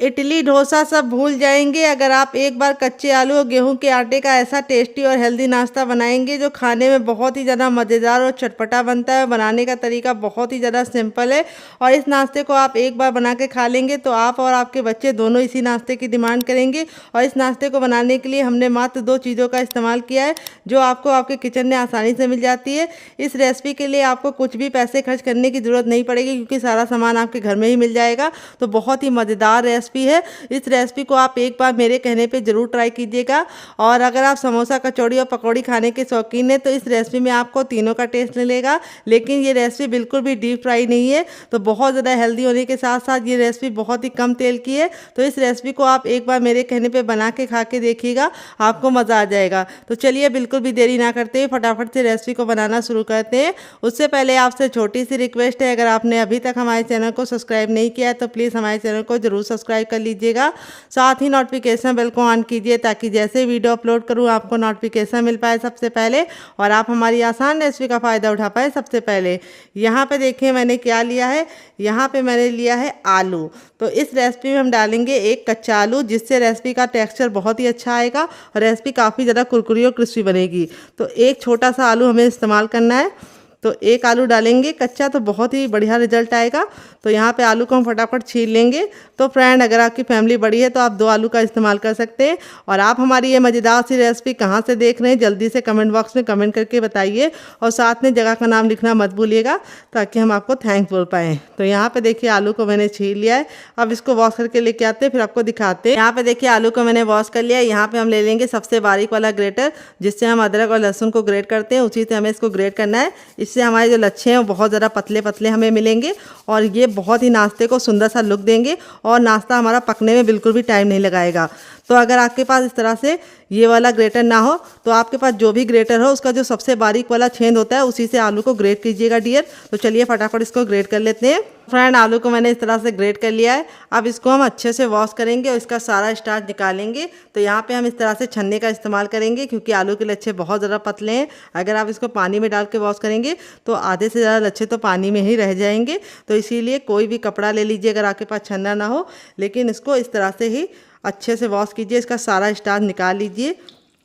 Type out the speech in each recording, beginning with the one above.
इडली डोसा सब भूल जाएंगे अगर आप एक बार कच्चे आलू और गेहूं के आटे का ऐसा टेस्टी और हेल्दी नाश्ता बनाएंगे जो खाने में बहुत ही ज़्यादा मज़ेदार और चटपटा बनता है। बनाने का तरीका बहुत ही ज़्यादा सिंपल है और इस नाश्ते को आप एक बार बना के खा लेंगे तो आप और आपके बच्चे दोनों इसी नाश्ते की डिमांड करेंगे। और इस नाश्ते को बनाने के लिए हमने मात्र 2 चीज़ों का इस्तेमाल किया है जो आपको आपके किचन में आसानी से मिल जाती है। इस रेसिपी के लिए आपको कुछ भी पैसे खर्च करने की ज़रूरत नहीं पड़ेगी क्योंकि सारा सामान आपके घर में ही मिल जाएगा। तो बहुत ही मज़ेदार रेसिपी है। इस रेसिपी को आप एक बार मेरे कहने पे ज़रूर ट्राई कीजिएगा। और अगर आप समोसा, कचौड़ी और पकौड़ी खाने के शौकीन हैं तो इस रेसिपी में आपको तीनों का टेस्ट मिलेगा। लेकिन ये रेसिपी बिल्कुल भी डीप फ्राई नहीं है, तो बहुत ज़्यादा हेल्दी होने के साथ साथ ये रेसिपी बहुत ही कम तेल की है। तो इस रेसिपी को आप एक बार मेरे कहने पे बना के खा के देखिएगा, आपको मज़ा आ जाएगा। तो चलिए बिल्कुल भी देरी ना करते हुए फटाफट से रेसिपी को बनाना शुरू करते हैं। उससे पहले आपसे छोटी सी रिक्वेस्ट है, अगर आपने अभी तक हमारे चैनल को सब्सक्राइब नहीं किया है तो प्लीज़ हमारे चैनल को जरूर सब्सक्राइब कर लीजिएगा। साथ ही नोटिफिकेशन बेल को ऑन कीजिए ताकि जैसे वीडियो अपलोड करूँ आपको नोटिफिकेशन मिल पाए सबसे पहले और आप हमारी आसान रेसिपी का फ़ायदा उठा पाए सबसे पहले। यहाँ पे देखिए मैंने क्या लिया है, यहाँ पे मैंने लिया है आलू। तो इस रेसिपी में हम डालेंगे एक कच्चा आलू जिससे रेसिपी का टेक्सचर बहुत ही अच्छा आएगा और रेसिपी काफ़ी ज़्यादा कुरकुरी और क्रिस्पी बनेगी। तो एक छोटा सा आलू हमें इस्तेमाल करना है। तो एक आलू डालेंगे कच्चा तो बहुत ही बढ़िया रिजल्ट आएगा। तो यहाँ पे आलू को हम फटाफट छील लेंगे। तो फ्रेंड, अगर आपकी फैमिली बड़ी है तो आप 2 आलू का इस्तेमाल कर सकते हैं। और आप हमारी ये मज़ेदार सी रेसिपी कहाँ से देख रहे हैं जल्दी से कमेंट बॉक्स में कमेंट करके बताइए और साथ में जगह का नाम लिखना मत भूलिएगा ताकि हम आपको थैंक बोल पाएँ। तो यहाँ पे देखिए आलू को मैंने छील लिया है। अब इसको वॉश करके लेके आते हैं फिर आपको दिखाते हैं। यहाँ पे देखिए आलू को मैंने वॉश कर लिया है। यहाँ पे हम ले लेंगे सबसे बारीक वाला ग्रेटर जिससे हम अदरक और लहसुन को ग्रेट करते हैं, उसी से हमें इसको ग्रेट करना है। इससे हमारे जो लच्छे हैं वो बहुत ज़्यादा पतले पतले हमें मिलेंगे और ये बहुत ही नाश्ते को सुंदर सा लुक देंगे और नाश्ता हमारा पकने में बिल्कुल भी टाइम नहीं लगाएगा। तो अगर आपके पास इस तरह से ये वाला ग्रेटर ना हो तो आपके पास जो भी ग्रेटर हो उसका जो सबसे बारीक वाला छेद होता है उसी से आलू को ग्रेट कीजिएगा डियर। तो चलिए फटाफट इसको ग्रेट कर लेते हैं। फ्रेंड, आलू को मैंने इस तरह से ग्रेट कर लिया है। अब इसको हम अच्छे से वॉश करेंगे और इसका सारा स्टार्च निकालेंगे। तो यहाँ पे हम इस तरह से छन्ने का इस्तेमाल करेंगे क्योंकि आलू के लच्छे बहुत ज़्यादा पतले हैं। अगर आप इसको पानी में डाल के वॉश करेंगे तो आधे से ज़्यादा लच्छे तो पानी में ही रह जाएंगे। तो इसीलिए कोई भी कपड़ा ले लीजिए अगर आपके पास छन्ना ना हो, लेकिन इसको इस तरह से ही अच्छे से वॉश कीजिए। इसका सारा स्टार्च निकाल लीजिए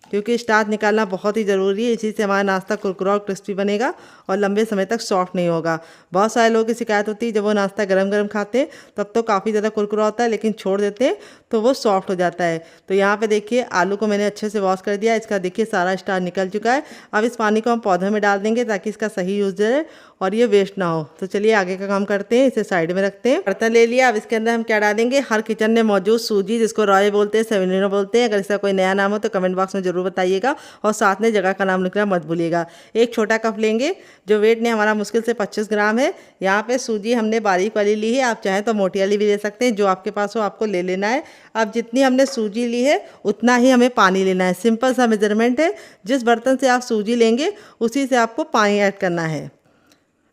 क्योंकि स्टार्च निकालना बहुत ही ज़रूरी है। इसी से हमारा नाश्ता कुरकुरा और क्रिस्पी बनेगा और लंबे समय तक सॉफ्ट नहीं होगा। बहुत सारे लोगों की शिकायत होती है जब वो नाश्ता गरम गरम खाते हैं तब तो काफ़ी ज़्यादा कुरकुरा होता है, लेकिन छोड़ देते हैं तो वो सॉफ्ट हो जाता है। तो यहाँ पे देखिए आलू को मैंने अच्छे से वॉश कर दिया। इसका देखिए सारा स्टार्च निकल चुका है। अब इस पानी को हम पौधे में डाल देंगे ताकि इसका सही यूज रहे और ये वेस्ट ना हो। तो चलिए आगे का काम करते हैं। इसे साइड में रखते हैं। बर्तन ले लिया। अब इसके अंदर हम क्या डालेंगे, हर किचन में मौजूद सूजी जिसको रॉय बोलते हैं, सेवेलिना बोलते हैं। अगर इसका कोई नया नाम हो तो कमेंट बॉक्स में जरूर बताइएगा और साथ में जगह का नाम लिखना मत भूलिएगा। एक छोटा कप लेंगे जो वेट ने हमारा मुश्किल से 25 ग्राम है। यहाँ पे सूजी हमने बारीक वाली ली है, आप चाहें तो मोटी वाली भी ले सकते हैं, जो आपके पास हो आपको ले लेना है। अब जितनी हमने सूजी ली है उतना ही हमें पानी लेना है। सिंपल सा मेजरमेंट है, जिस बर्तन से आप सूजी लेंगे उसी से आपको पानी ऐड करना है,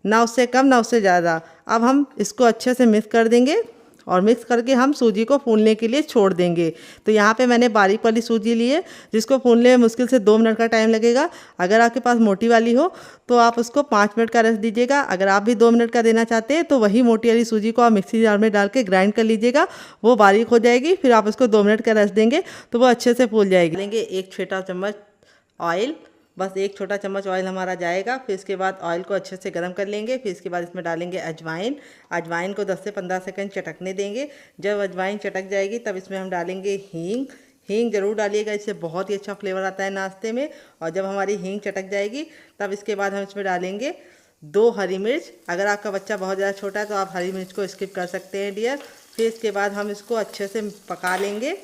ना उससे कम ना उससे ज़्यादा। अब हम इसको अच्छे से मिक्स कर देंगे और मिक्स करके हम सूजी को फूलने के लिए छोड़ देंगे। तो यहाँ पे मैंने बारीक वाली सूजी ली है जिसको फूलने में मुश्किल से 2 मिनट का टाइम लगेगा। अगर आपके पास मोटी वाली हो तो आप उसको 5 मिनट का रेस्ट दीजिएगा। अगर आप भी 2 मिनट का देना चाहते हैं तो वही मोटी वाली सूजी को आप मिक्सी जार में डाल के ग्राइंड कर लीजिएगा, वो बारीक हो जाएगी। फिर आप उसको 2 मिनट का रेस्ट देंगे तो वो अच्छे से फूल जाएगी। लेंगे एक छोटा चम्मच ऑयल, बस एक छोटा चम्मच ऑयल हमारा जाएगा। फिर इसके बाद ऑयल को अच्छे से गर्म कर लेंगे। फिर इसके बाद इसमें डालेंगे अजवाइन। अजवाइन को 10 से 15 सेकंड चटकने देंगे। जब अजवाइन चटक जाएगी तब इसमें हम डालेंगे हींग। हींग जरूर डालिएगा, इससे बहुत ही अच्छा फ्लेवर आता है नाश्ते में। और जब हमारी हींग चटक जाएगी तब इसके बाद हम इसमें डालेंगे 2 हरी मिर्च। अगर आपका बच्चा बहुत ज़्यादा छोटा है तो आप हरी मिर्च को स्किप कर सकते हैं डियर। फिर इसके बाद हम इसको अच्छे से पका लेंगे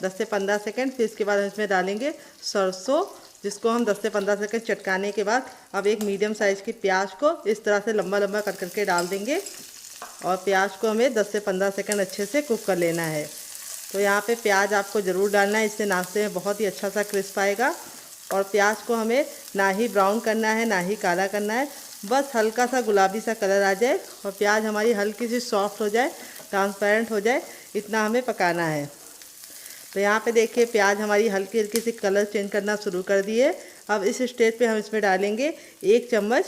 10 से 15 सेकंड। फिर इसके बाद हम इसमें डालेंगे सरसों, जिसको हम 10 से 15 सेकंड चटकाने के बाद अब एक मीडियम साइज़ की प्याज को इस तरह से लंबा लंबा कट करके डाल देंगे और प्याज को हमें 10 से 15 सेकंड अच्छे से कुक कर लेना है। तो यहाँ पे प्याज आपको ज़रूर डालना है, इससे नाश्ते में बहुत ही अच्छा सा क्रिस्प आएगा। और प्याज को हमें ना ही ब्राउन करना है ना ही काला करना है, बस हल्का सा गुलाबी सा कलर आ जाए और प्याज हमारी हल्की सी सॉफ्ट हो जाए, ट्रांसपेरेंट हो जाए, इतना हमें पकाना है। तो यहाँ पे देखिए प्याज हमारी हल्की हल्की सी कलर चेंज करना शुरू कर दी है। अब इस स्टेज पे हम इसमें डालेंगे 1 चम्मच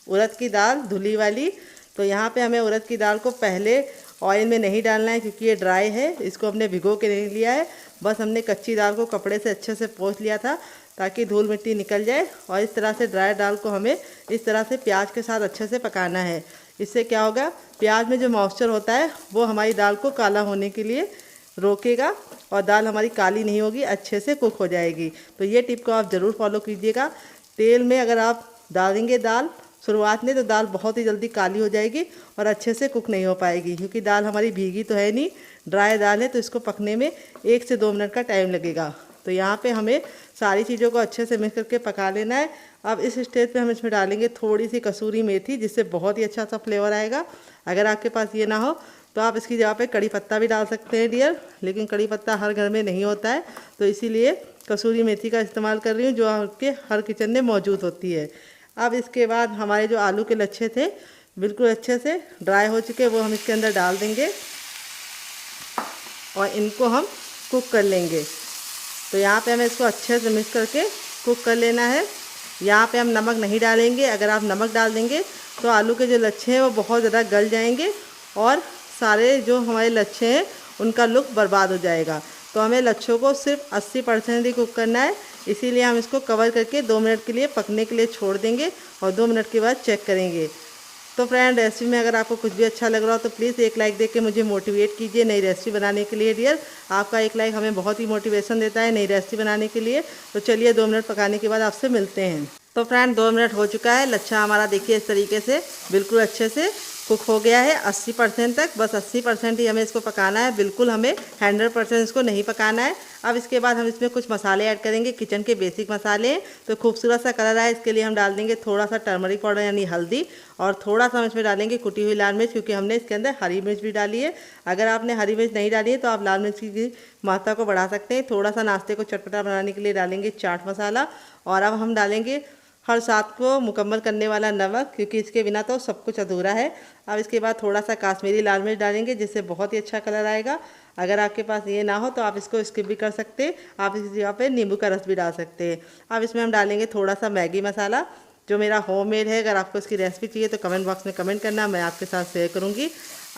उड़द की दाल धुली वाली। तो यहाँ पे हमें उड़द की दाल को पहले ऑयल में नहीं डालना है क्योंकि ये ड्राई है, इसको हमने भिगो के नहीं लिया है। बस हमने कच्ची दाल को कपड़े से अच्छे से पोंछ लिया था ताकि धूल मिट्टी निकल जाए। और इस तरह से ड्राई दाल को हमें इस तरह से प्याज के साथ अच्छे से पकाना है। इससे क्या होगा, प्याज में जो मॉइस्चर होता है वो हमारी दाल को काला होने के लिए रोकेगा और दाल हमारी काली नहीं होगी, अच्छे से कुक हो जाएगी। तो ये टिप को आप ज़रूर फॉलो कीजिएगा। तेल में अगर आप डालेंगे दाल शुरुआत में तो दाल बहुत ही जल्दी काली हो जाएगी और अच्छे से कुक नहीं हो पाएगी, क्योंकि दाल हमारी भीगी तो है नहीं, ड्राई दाल है, तो इसको पकने में 1 से 2 मिनट का टाइम लगेगा। तो यहाँ पे हमें सारी चीज़ों को अच्छे से मिक्स करके पका लेना है। अब इस स्टेज पे हम इसमें डालेंगे थोड़ी सी कसूरी मेथी, जिससे बहुत ही अच्छा सा फ्लेवर आएगा। अगर आपके पास ये ना हो तो आप इसकी जगह पे कड़ी पत्ता भी डाल सकते हैं डियर, लेकिन कड़ी पत्ता हर घर में नहीं होता है, तो इसीलिए कसूरी मेथी का इस्तेमाल कर रही हूँ, जो आपके हर किचन में मौजूद होती है। अब इसके बाद हमारे जो आलू के लच्छे थे बिल्कुल अच्छे से ड्राई हो चुके, वो हम इसके अंदर डाल देंगे और इनको हम कुक कर लेंगे। तो यहाँ पे हमें इसको अच्छे से मिक्स करके कुक कर लेना है। यहाँ पे हम नमक नहीं डालेंगे, अगर आप नमक डाल देंगे तो आलू के जो लच्छे हैं वो बहुत ज़्यादा गल जाएंगे और सारे जो हमारे लच्छे हैं उनका लुक बर्बाद हो जाएगा। तो हमें लच्छों को सिर्फ 80% ही कुक करना है, इसीलिए हम इसको कवर करके 2 मिनट के लिए पकने के लिए छोड़ देंगे और 2 मिनट के बाद चेक करेंगे। तो फ्रेंड, रेसिपी में अगर आपको कुछ भी अच्छा लग रहा हो तो प्लीज़ एक लाइक देके मुझे मोटिवेट कीजिए नई रेसिपी बनाने के लिए डियर। आपका एक लाइक हमें बहुत ही मोटिवेशन देता है नई रेसिपी बनाने के लिए। तो चलिए 2 मिनट पकाने के बाद आपसे मिलते हैं। तो फ्रेंड 2 मिनट हो चुका है, लच्छा हमारा देखिए इस तरीके से बिल्कुल अच्छे से कुक हो गया है 80% तक। बस 80% ही हमें इसको पकाना है, बिल्कुल हमें 100% इसको नहीं पकाना है। अब इसके बाद हम इसमें कुछ मसाले ऐड करेंगे, किचन के बेसिक मसाले। तो खूबसूरत सा कलर आए इसके लिए हम डाल देंगे थोड़ा सा टर्मरिक पाउडर यानी हल्दी, और थोड़ा सा हम इसमें डालेंगे कुटी हुई लाल मिर्च, क्योंकि हमने इसके अंदर हरी मिर्च भी डाली है। अगर आपने हरी मिर्च नहीं डाली है तो आप लाल मिर्च की मात्रा को बढ़ा सकते हैं। थोड़ा सा नाश्ते को चटपटा बनाने के लिए डालेंगे चाट मसाला, और अब हम डालेंगे हर स्वाद को मुकम्मल करने वाला नमक, क्योंकि इसके बिना तो सब कुछ अधूरा है। अब इसके बाद थोड़ा सा काश्मीरी लाल मिर्च डालेंगे, जिससे बहुत ही अच्छा कलर आएगा। अगर आपके पास ये ना हो तो आप इसको स्किप भी कर सकते हैं, आप इस जगह पे नींबू का रस भी डाल सकते हैं। अब इसमें हम डालेंगे थोड़ा सा मैगी मसाला, जो मेरा होममेड है। अगर आपको इसकी रेसिपी चाहिए तो कमेंट बॉक्स में कमेंट करना, मैं आपके साथ शेयर करूँगी।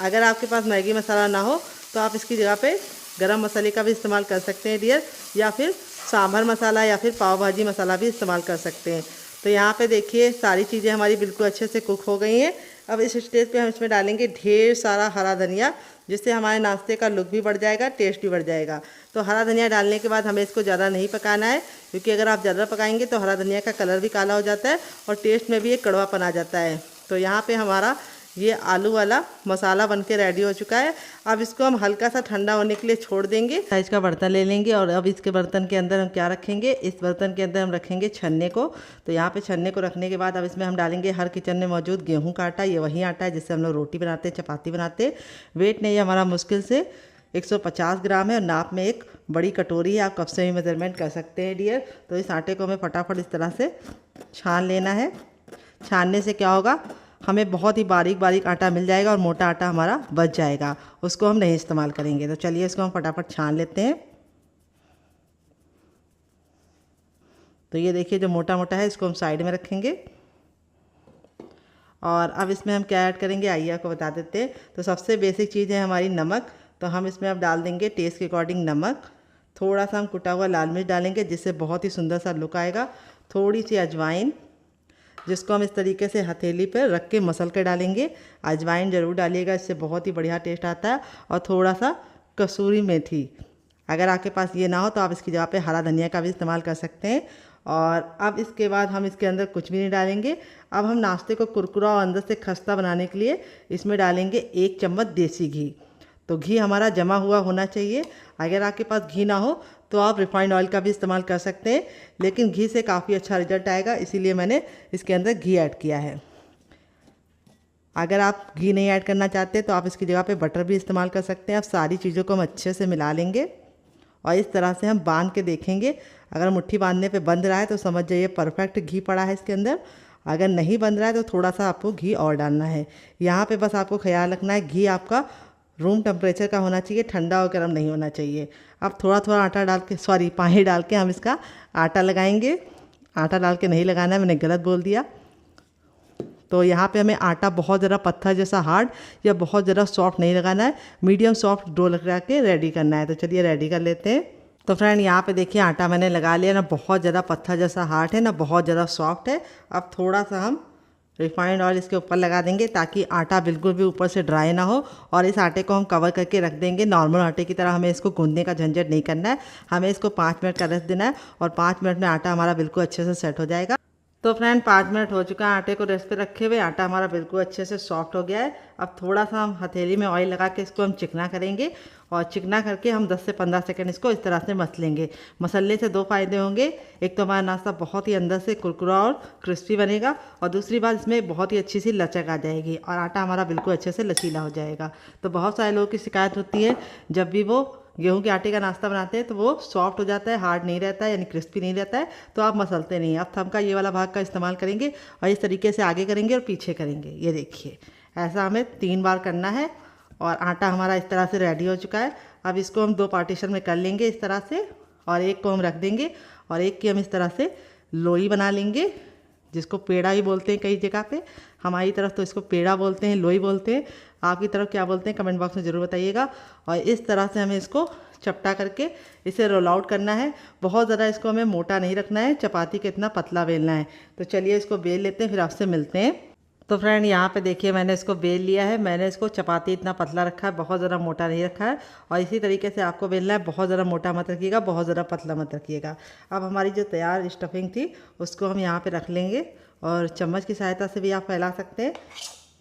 अगर आपके पास मैगी मसाला ना हो तो आप इसकी जगह पे गरम मसाले का भी इस्तेमाल कर सकते हैं डियर, या फिर सांभर मसाला या फिर पाव भाजी मसाला भी इस्तेमाल कर सकते हैं। तो यहाँ पे देखिए सारी चीज़ें हमारी बिल्कुल अच्छे से कुक हो गई हैं। अब इस स्टेज पे हम इसमें डालेंगे ढेर सारा हरा धनिया, जिससे हमारे नाश्ते का लुक भी बढ़ जाएगा, टेस्ट भी बढ़ जाएगा। तो हरा धनिया डालने के बाद हमें इसको ज़्यादा नहीं पकाना है, क्योंकि अगर आप ज़्यादा पकाएंगे तो हरा धनिया का कलर भी काला हो जाता है और टेस्ट में भी एक कड़वापन आ जाता है। तो यहाँ पे हमारा ये आलू वाला मसाला बनके रेडी हो चुका है। अब इसको हम हल्का सा ठंडा होने के लिए छोड़ देंगे। साइज का बर्तन ले लेंगे और अब इसके बर्तन के अंदर हम क्या रखेंगे, इस बर्तन के अंदर हम रखेंगे छन्ने को। तो यहाँ पे छन्ने को रखने के बाद अब इसमें हम डालेंगे हर किचन में मौजूद गेहूं का आटा। ये वही आटा है जिससे हम लोग रोटी बनाते हैं, चपाती बनाते हैं। वेट नहीं, हमारा मुश्किल से 150 ग्राम है और नाप में एक बड़ी कटोरी है, आप कप से भी मेजरमेंट कर सकते हैं डियर। तो इस आटे को हमें फटाफट इस तरह से छान लेना है। छानने से क्या होगा, हमें बहुत ही बारीक बारीक आटा मिल जाएगा और मोटा आटा हमारा बच जाएगा, उसको हम नहीं इस्तेमाल करेंगे। तो चलिए इसको हम फटाफट छान लेते हैं। तो ये देखिए जो मोटा मोटा है इसको हम साइड में रखेंगे। और अब इसमें हम क्या ऐड करेंगे आइए आपको बता देते हैं। तो सबसे बेसिक चीज़ है हमारी नमक। तो हम इसमें अब डाल देंगे टेस्ट के अकॉर्डिंग नमक। थोड़ा सा हम कुटा हुआ लाल मिर्च डालेंगे, जिससे बहुत ही सुंदर सा लुक आएगा। थोड़ी सी अजवाइन, जिसको हम इस तरीके से हथेली पर रख के मसल कर डालेंगे। अजवाइन ज़रूर डालिएगा, इससे बहुत ही बढ़िया टेस्ट आता है। और थोड़ा सा कसूरी मेथी, अगर आपके पास ये ना हो तो आप इसकी जगह पे हरा धनिया का भी इस्तेमाल कर सकते हैं। और अब इसके बाद हम इसके अंदर कुछ भी नहीं डालेंगे। अब हम नाश्ते को कुरकुरा और अंदर से खस्ता बनाने के लिए इसमें डालेंगे 1 चम्मच देसी घी। तो घी हमारा जमा हुआ होना चाहिए। अगर आपके पास घी ना हो तो आप रिफाइंड ऑयल का भी इस्तेमाल कर सकते हैं, लेकिन घी से काफ़ी अच्छा रिजल्ट आएगा, इसीलिए मैंने इसके अंदर घी ऐड किया है। अगर आप घी नहीं ऐड करना चाहते तो आप इसकी जगह पे बटर भी इस्तेमाल कर सकते हैं। अब सारी चीज़ों को हम अच्छे से मिला लेंगे और इस तरह से हम बांध के देखेंगे। अगर मुट्ठी बांधने पे बंध रहा है तो समझ जाइए परफेक्ट घी पड़ा है इसके अंदर। अगर नहीं बंध रहा है तो थोड़ा सा आपको घी और डालना है। यहाँ पे बस आपको ख्याल रखना है घी आपका रूम टेम्परेचर का होना चाहिए, ठंडा और गर्म नहीं होना चाहिए। अब थोड़ा थोड़ा आटा डाल के पानी डाल के हम इसका आटा लगाएंगे। आटा डाल के नहीं लगाना है, मैंने गलत बोल दिया। तो यहाँ पे हमें आटा बहुत ज़्यादा पत्थर जैसा हार्ड या बहुत ज़्यादा सॉफ्ट नहीं लगाना है, मीडियम सॉफ्ट डो लगा के रेडी करना है। तो चलिए रेडी कर लेते हैं। तो फ्रेंड यहाँ पे देखिए आटा मैंने लगा लिया, ना बहुत ज़्यादा पत्थर जैसा हार्ड है ना बहुत ज़्यादा सॉफ्ट है। अब थोड़ा सा हम रिफाइंड ऑयल इसके ऊपर लगा देंगे ताकि आटा बिल्कुल भी ऊपर से ड्राई ना हो, और इस आटे को हम कवर करके रख देंगे। नॉर्मल आटे की तरह हमें इसको गूंदने का झंझट नहीं करना है, हमें इसको 5 मिनट का रेस्ट देना है और 5 मिनट में आटा हमारा बिल्कुल अच्छे से सेट हो जाएगा। तो फ्रेंड 5 मिनट हो चुका है आटे को रेस्ट पे रखे हुए, आटा हमारा बिल्कुल अच्छे से सॉफ्ट हो गया है। अब थोड़ा सा हम हथेली में ऑयल लगा के इसको हम चिकना करेंगे, और चिकना करके हम 10 से 15 सेकंड इसको इस तरह से मसलेंगे। मसलने से 2 फ़ायदे होंगे, एक तो हमारा नाश्ता बहुत ही अंदर से कुरकुरा और क्रिस्पी बनेगा, और दूसरी बात इसमें बहुत ही अच्छी सी लचक आ जाएगी और आटा हमारा बिल्कुल अच्छे से लचीला हो जाएगा। तो बहुत सारे लोगों की शिकायत होती है जब भी वो गेहूं के आटे का नाश्ता बनाते हैं तो वो सॉफ्ट हो जाता है, हार्ड नहीं रहता है, यानी क्रिस्पी नहीं रहता है, तो आप मसलते नहीं। अब थंब का ये वाला भाग का इस्तेमाल करेंगे और इस तरीके से आगे करेंगे और पीछे करेंगे। ये देखिए ऐसा हमें 3 बार करना है, और आटा हमारा इस तरह से रेडी हो चुका है। अब इसको हम 2 पार्टीशन में कर लेंगे इस तरह से, और एक को हम रख देंगे और एक की हम इस तरह से लोई बना लेंगे, जिसको पेड़ा भी बोलते हैं कई जगह पे। हमारी तरफ तो इसको पेड़ा बोलते हैं, लोई बोलते हैं। आपकी तरफ क्या बोलते हैं कमेंट बॉक्स में ज़रूर बताइएगा। और इस तरह से हमें इसको चपटा करके इसे रोल आउट करना है। बहुत ज़्यादा इसको हमें मोटा नहीं रखना है, चपाती के इतना पतला बेलना है। तो चलिए इसको बेल लेते हैं, फिर आपसे मिलते हैं। तो फ्रेंड यहाँ पे देखिए मैंने इसको बेल लिया है। मैंने इसको चपाती इतना पतला रखा है, बहुत ज़्यादा मोटा नहीं रखा है, और इसी तरीके से आपको बेलना है। बहुत ज़्यादा मोटा मत रखिएगा, बहुत ज़्यादा पतला मत रखिएगा। अब हमारी जो तैयार स्टफिंग थी उसको हम यहाँ पे रख लेंगे, और चम्मच की सहायता से भी आप फैला सकते हैं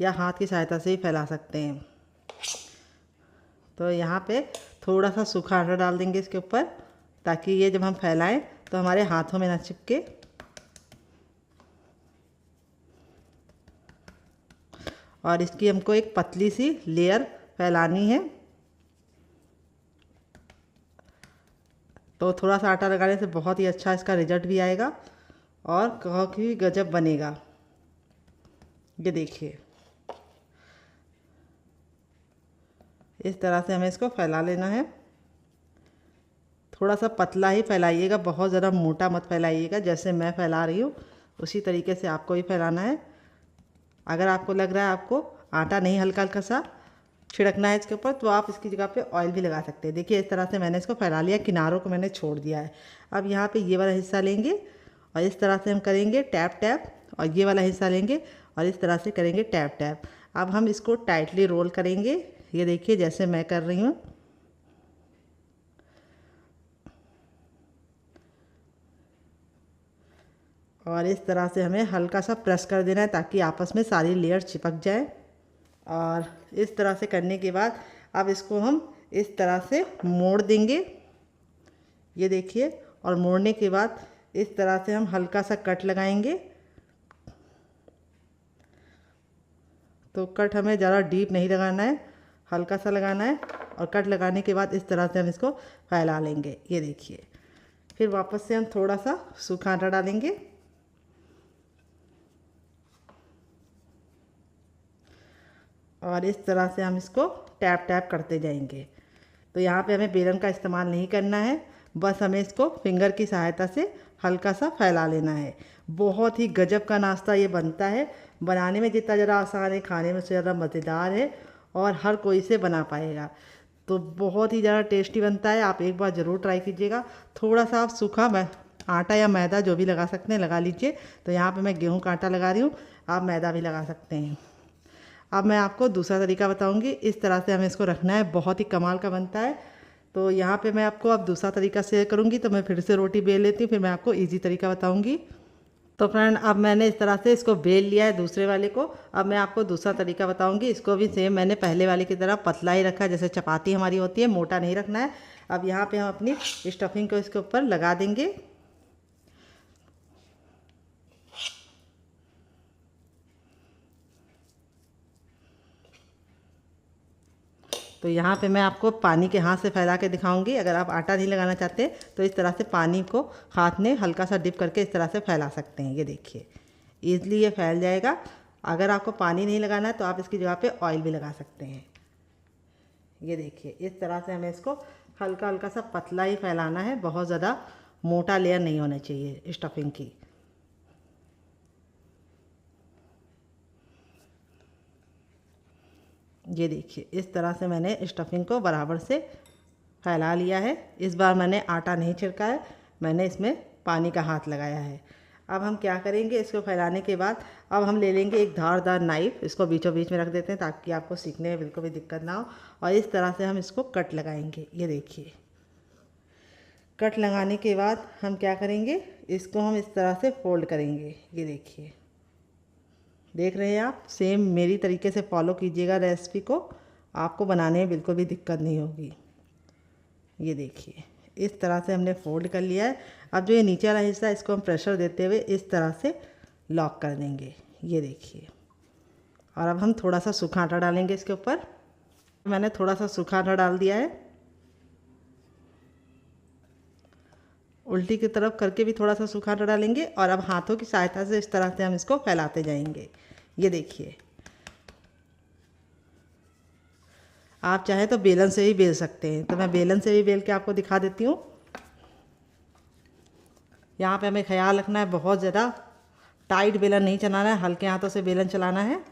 या हाथ की सहायता से भी फैला सकते हैं। तो यहाँ पे थोड़ा सा सूखा आटा डाल देंगे इसके ऊपर, ताकि ये जब हम फैलाएं तो हमारे हाथों में ना चिपके। और इसकी हमको एक पतली सी लेयर फैलानी है। तो थोड़ा सा आटा लगाने से बहुत ही अच्छा इसका रिजल्ट भी आएगा और काफ़ी गजब बनेगा। ये देखिए इस तरह से हमें इसको फैला लेना है। थोड़ा सा पतला ही फैलाइएगा, बहुत ज़्यादा मोटा मत फैलाइएगा। जैसे मैं फैला रही हूँ उसी तरीके से आपको भी फैलाना है। अगर आपको लग रहा है आपको आटा नहीं हल्का हल्का सा छिड़कना है इसके ऊपर, तो आप इसकी जगह पे ऑयल भी लगा सकते हैं। देखिए इस तरह से मैंने इसको फैला लिया, किनारों को मैंने छोड़ दिया है। अब यहाँ पे ये वाला हिस्सा लेंगे और इस तरह से हम करेंगे टैप टैप, और ये वाला हिस्सा लेंगे और इस तरह से करेंगे टैप टैप। अब हम इसको टाइटली रोल करेंगे। ये देखिए जैसे मैं कर रही हूँ। और इस तरह से हमें हल्का सा प्रेस कर देना है ताकि आपस में सारी लेयर चिपक जाए। और इस तरह से करने के बाद अब इसको हम इस तरह से मोड़ देंगे। ये देखिए, और मोड़ने के बाद इस तरह से हम हल्का सा कट लगाएंगे। तो कट हमें ज़्यादा डीप नहीं लगाना है, हल्का सा लगाना है। और कट लगाने के बाद इस तरह से हम इसको फैला लेंगे। ये देखिए, फिर वापस से हम थोड़ा सा सूखा आटा डालेंगे और इस तरह से हम इसको टैप टैप करते जाएंगे। तो यहाँ पे हमें बेलन का इस्तेमाल नहीं करना है, बस हमें इसको फिंगर की सहायता से हल्का सा फैला लेना है। बहुत ही गजब का नाश्ता ये बनता है। बनाने में जितना ज़्यादा आसान है, खाने में उससे ज़्यादा मज़ेदार है और हर कोई इसे बना पाएगा। तो बहुत ही ज़्यादा टेस्टी बनता है, आप एक बार ज़रूर ट्राई कीजिएगा। थोड़ा सा आप सूखा आटा या मैदा जो भी लगा सकते हैं लगा लीजिए। तो यहाँ पे मैं गेहूं का आटा लगा रही हूँ, आप मैदा भी लगा सकते हैं। अब मैं आपको दूसरा तरीका बताऊंगी। इस तरह से हमें इसको रखना है, बहुत ही कमाल का बनता है। तो यहाँ पे मैं आपको अब दूसरा तरीका शेयर करूँगी। तो मैं फिर से रोटी बेल लेती हूँ, फिर मैं आपको इजी तरीका बताऊँगी। तो फ्रेंड अब मैंने इस तरह से इसको बेल लिया है दूसरे वाले को। अब मैं आपको दूसरा तरीका बताऊँगी। इसको भी सेम मैंने पहले वाले की तरह पतला ही रखा है, जैसे चपाती हमारी होती है, मोटा नहीं रखना है। अब यहाँ पर हम अपनी स्टफिंग को इसके ऊपर लगा देंगे। तो यहाँ पे मैं आपको पानी के हाथ से फैला के दिखाऊंगी। अगर आप आटा नहीं लगाना चाहते तो इस तरह से पानी को हाथ में हल्का सा डिप करके इस तरह से फैला सकते हैं। ये देखिए ईज़िली ये फैल जाएगा। अगर आपको पानी नहीं लगाना है तो आप इसकी जगह पे ऑयल भी लगा सकते हैं। ये देखिए इस तरह से हमें इसको हल्का हल्का सा पतला ही फैलाना है, बहुत ज़्यादा मोटा लेयर नहीं होना चाहिए स्टफिंग की। ये देखिए इस तरह से मैंने स्टफिंग को बराबर से फैला लिया है। इस बार मैंने आटा नहीं छिड़का है, मैंने इसमें पानी का हाथ लगाया है। अब हम क्या करेंगे, इसको फैलाने के बाद अब हम ले लेंगे एक धारदार नाइफ़, इसको बीचों बीच में रख देते हैं ताकि आपको सीखने में बिल्कुल भी दिक्कत ना हो। और इस तरह से हम इसको कट लगाएंगे। ये देखिए कट लगाने के बाद हम क्या करेंगे, इसको हम इस तरह से फोल्ड करेंगे। ये देखिए, देख रहे हैं आप, सेम मेरी तरीके से फॉलो कीजिएगा रेसिपी को, आपको बनाने में बिल्कुल भी दिक्कत नहीं होगी। ये देखिए इस तरह से हमने फोल्ड कर लिया है। अब जो ये नीचे वाला हिस्सा है इसको हम प्रेशर देते हुए इस तरह से लॉक कर देंगे। ये देखिए, और अब हम थोड़ा सा सूखा आटा डालेंगे इसके ऊपर। मैंने थोड़ा सा सूखा आटा डाल दिया है। उल्टी की तरफ करके भी थोड़ा सा सूखा आटा डालेंगे और अब हाथों की सहायता से इस तरह से हम इसको फैलाते जाएंगे। ये देखिए, आप चाहे तो बेलन से ही बेल सकते हैं, तो मैं बेलन से भी बेल के आपको दिखा देती हूँ। यहाँ पे हमें ख्याल रखना है, बहुत ज़्यादा टाइट बेलन नहीं चलाना है, हल्के हाथों से बेलन चलाना है।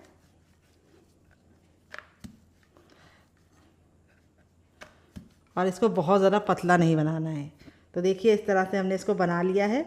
और इसको बहुत ज़्यादा पतला नहीं बनाना है। तो देखिए इस तरह से हमने इसको बना लिया है।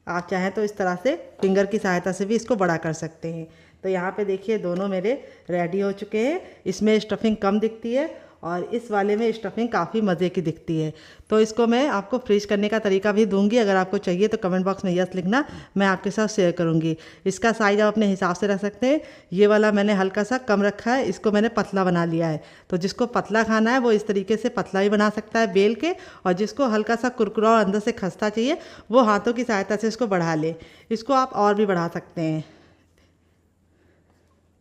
आप चाहें तो इस तरह से फिंगर की सहायता से भी इसको बड़ा कर सकते हैं। तो यहाँ पे देखिए दोनों मेरे रेडी हो चुके हैं। इसमें स्टफिंग कम दिखती है और इस वाले में स्टफिंग काफ़ी मज़े की दिखती है। तो इसको मैं आपको फ्रीज करने का तरीका भी दूंगी, अगर आपको चाहिए तो कमेंट बॉक्स में यस लिखना, मैं आपके साथ शेयर करूंगी। इसका साइज़ आप अपने हिसाब से रख सकते हैं। ये वाला मैंने हल्का सा कम रखा है, इसको मैंने पतला बना लिया है। तो जिसको पतला खाना है वो इस तरीके से पतला भी बना सकता है बेल के, और जिसको हल्का सा कुरकुरा और अंदर से खस्ता चाहिए वो हाथों की सहायता से इसको बढ़ा ले। इसको आप और भी बढ़ा सकते हैं।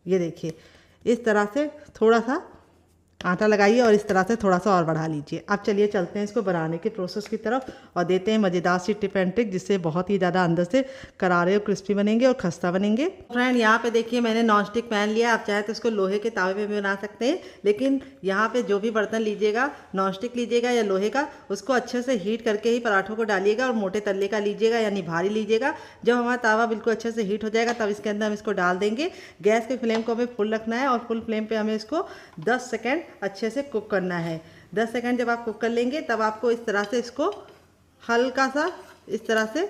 ये देखिए इस तरह से थोड़ा सा आटा लगाइए और इस तरह से थोड़ा सा और बढ़ा लीजिए। अब चलिए चलते हैं इसको बनाने के प्रोसेस की तरफ और देते हैं मज़ेदार सी टिप एंड ट्रिक, जिससे बहुत ही ज़्यादा अंदर से करारे और क्रिस्पी बनेंगे और खस्ता बनेंगे। फ्रेंड यहाँ पे देखिए मैंने नॉन स्टिक पैन लिया, आप चाहे तो इसको लोहे के तावे पे भी बना सकते हैं, लेकिन यहाँ पे जो भी बर्तन लीजिएगा, नॉन स्टिक लीजिएगा या लोहे का, उसको अच्छे से हीट करके ही पराठों को डालिएगा और मोटे तल्ले का लीजिएगा, यानी भारी लीजिएगा। जब हमारा तावा बिल्कुल अच्छे से हीट हो जाएगा तब इसके अंदर हम इसको डाल देंगे। गैस के फ्लेम को हमें फुल रखना है और फुल फ्लेम पर हमें इसको 10 सेकेंड अच्छे से कुक करना है। 10 सेकंड जब आप कुक कर लेंगे तब आपको इस तरह से इसको हल्का सा इस तरह से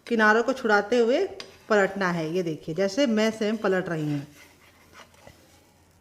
किनारों को छुड़ाते हुए पलटना है। ये देखिए जैसे मैं सेम पलट रही हूँ,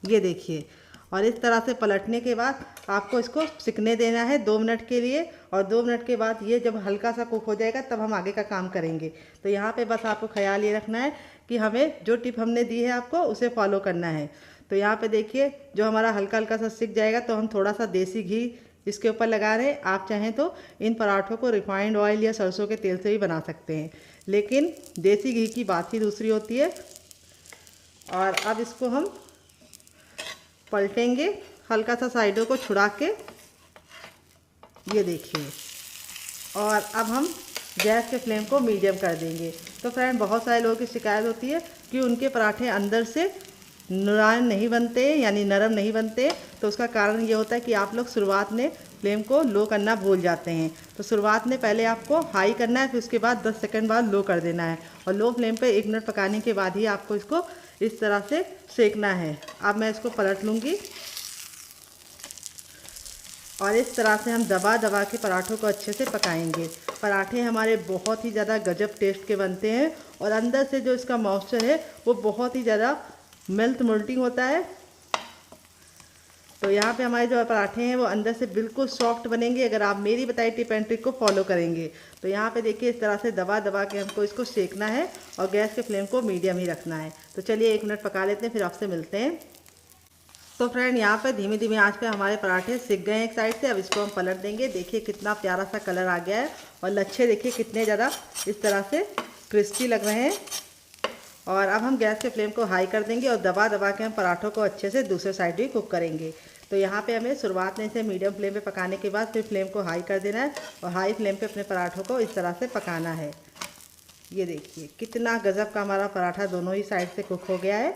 ये देखिए। और इस तरह से पलटने के बाद आपको इसको सिकने देना है 2 मिनट के लिए, और 2 मिनट के बाद ये जब हल्का सा कुक हो जाएगा तब हम आगे का काम करेंगे। तो यहाँ पे बस आपको ख्याल ये रखना है कि हमें जो टिप हमने दी है आपको उसे फॉलो करना है। तो यहाँ पे देखिए जो हमारा हल्का हल्का सा सिक जाएगा तो हम थोड़ा सा देसी घी इसके ऊपर लगा रहे हैं। आप चाहें तो इन पराठों को रिफाइंड ऑयल या सरसों के तेल से भी बना सकते हैं, लेकिन देसी घी की बात ही दूसरी होती है। और अब इसको हम पलटेंगे हल्का सा साइडों को छुड़ा के, ये देखिए। और अब हम गैस के फ्लेम को मीडियम कर देंगे। तो फ्रेंड बहुत सारे लोगों की शिकायत होती है कि उनके पराठे अंदर से नुरान नहीं बनते, यानी नरम नहीं बनते। तो उसका कारण ये होता है कि आप लोग शुरुआत में फ्लेम को लो करना भूल जाते हैं। तो शुरुआत में पहले आपको हाई करना है, फिर उसके बाद 10 सेकंड बाद लो कर देना है, और लो फ्लेम पे 1 मिनट पकाने के बाद ही आपको इसको इस तरह से सेकना है। अब मैं इसको पलट लूँगी और इस तरह से हम दबा दबा के पराठों को अच्छे से पकाएंगे। पराठे हमारे बहुत ही ज़्यादा गजब टेस्ट के बनते हैं और अंदर से जो इसका मॉइस्चर है वो बहुत ही ज़्यादा मोल्टिंग होता है। तो यहाँ पे हमारे जो पराठे हैं वो अंदर से बिल्कुल सॉफ्ट बनेंगे अगर आप मेरी बताई टिप एंड ट्रिक को फॉलो करेंगे। तो यहाँ पे देखिए इस तरह से दबा दबा के हमको इसको सेकना है और गैस के फ्लेम को मीडियम ही रखना है। तो चलिए 1 मिनट पका लेते हैं, फिर आपसे मिलते हैं। तो फ्रेंड यहाँ पे धीमी धीमी आंच पे हमारे पराठे सिक गए हैं एक साइड से। अब इसको हम पलट देंगे। देखिए कितना प्यारा सा कलर आ गया है और लच्छे देखिए कितने ज़्यादा इस तरह से क्रिस्पी लग रहे हैं। और अब हम गैस के फ्लेम को हाई कर देंगे और दबा दबा के हम पराठों को अच्छे से दूसरे साइड भी कुक करेंगे। तो यहाँ पे हमें शुरुआत में इसे मीडियम फ्लेम पे पकाने के बाद फिर फ्लेम को हाई कर देना है और हाई फ्लेम पे अपने पराठों को इस तरह से पकाना है। ये देखिए कितना गजब का हमारा पराठा दोनों ही साइड से कुक हो गया है।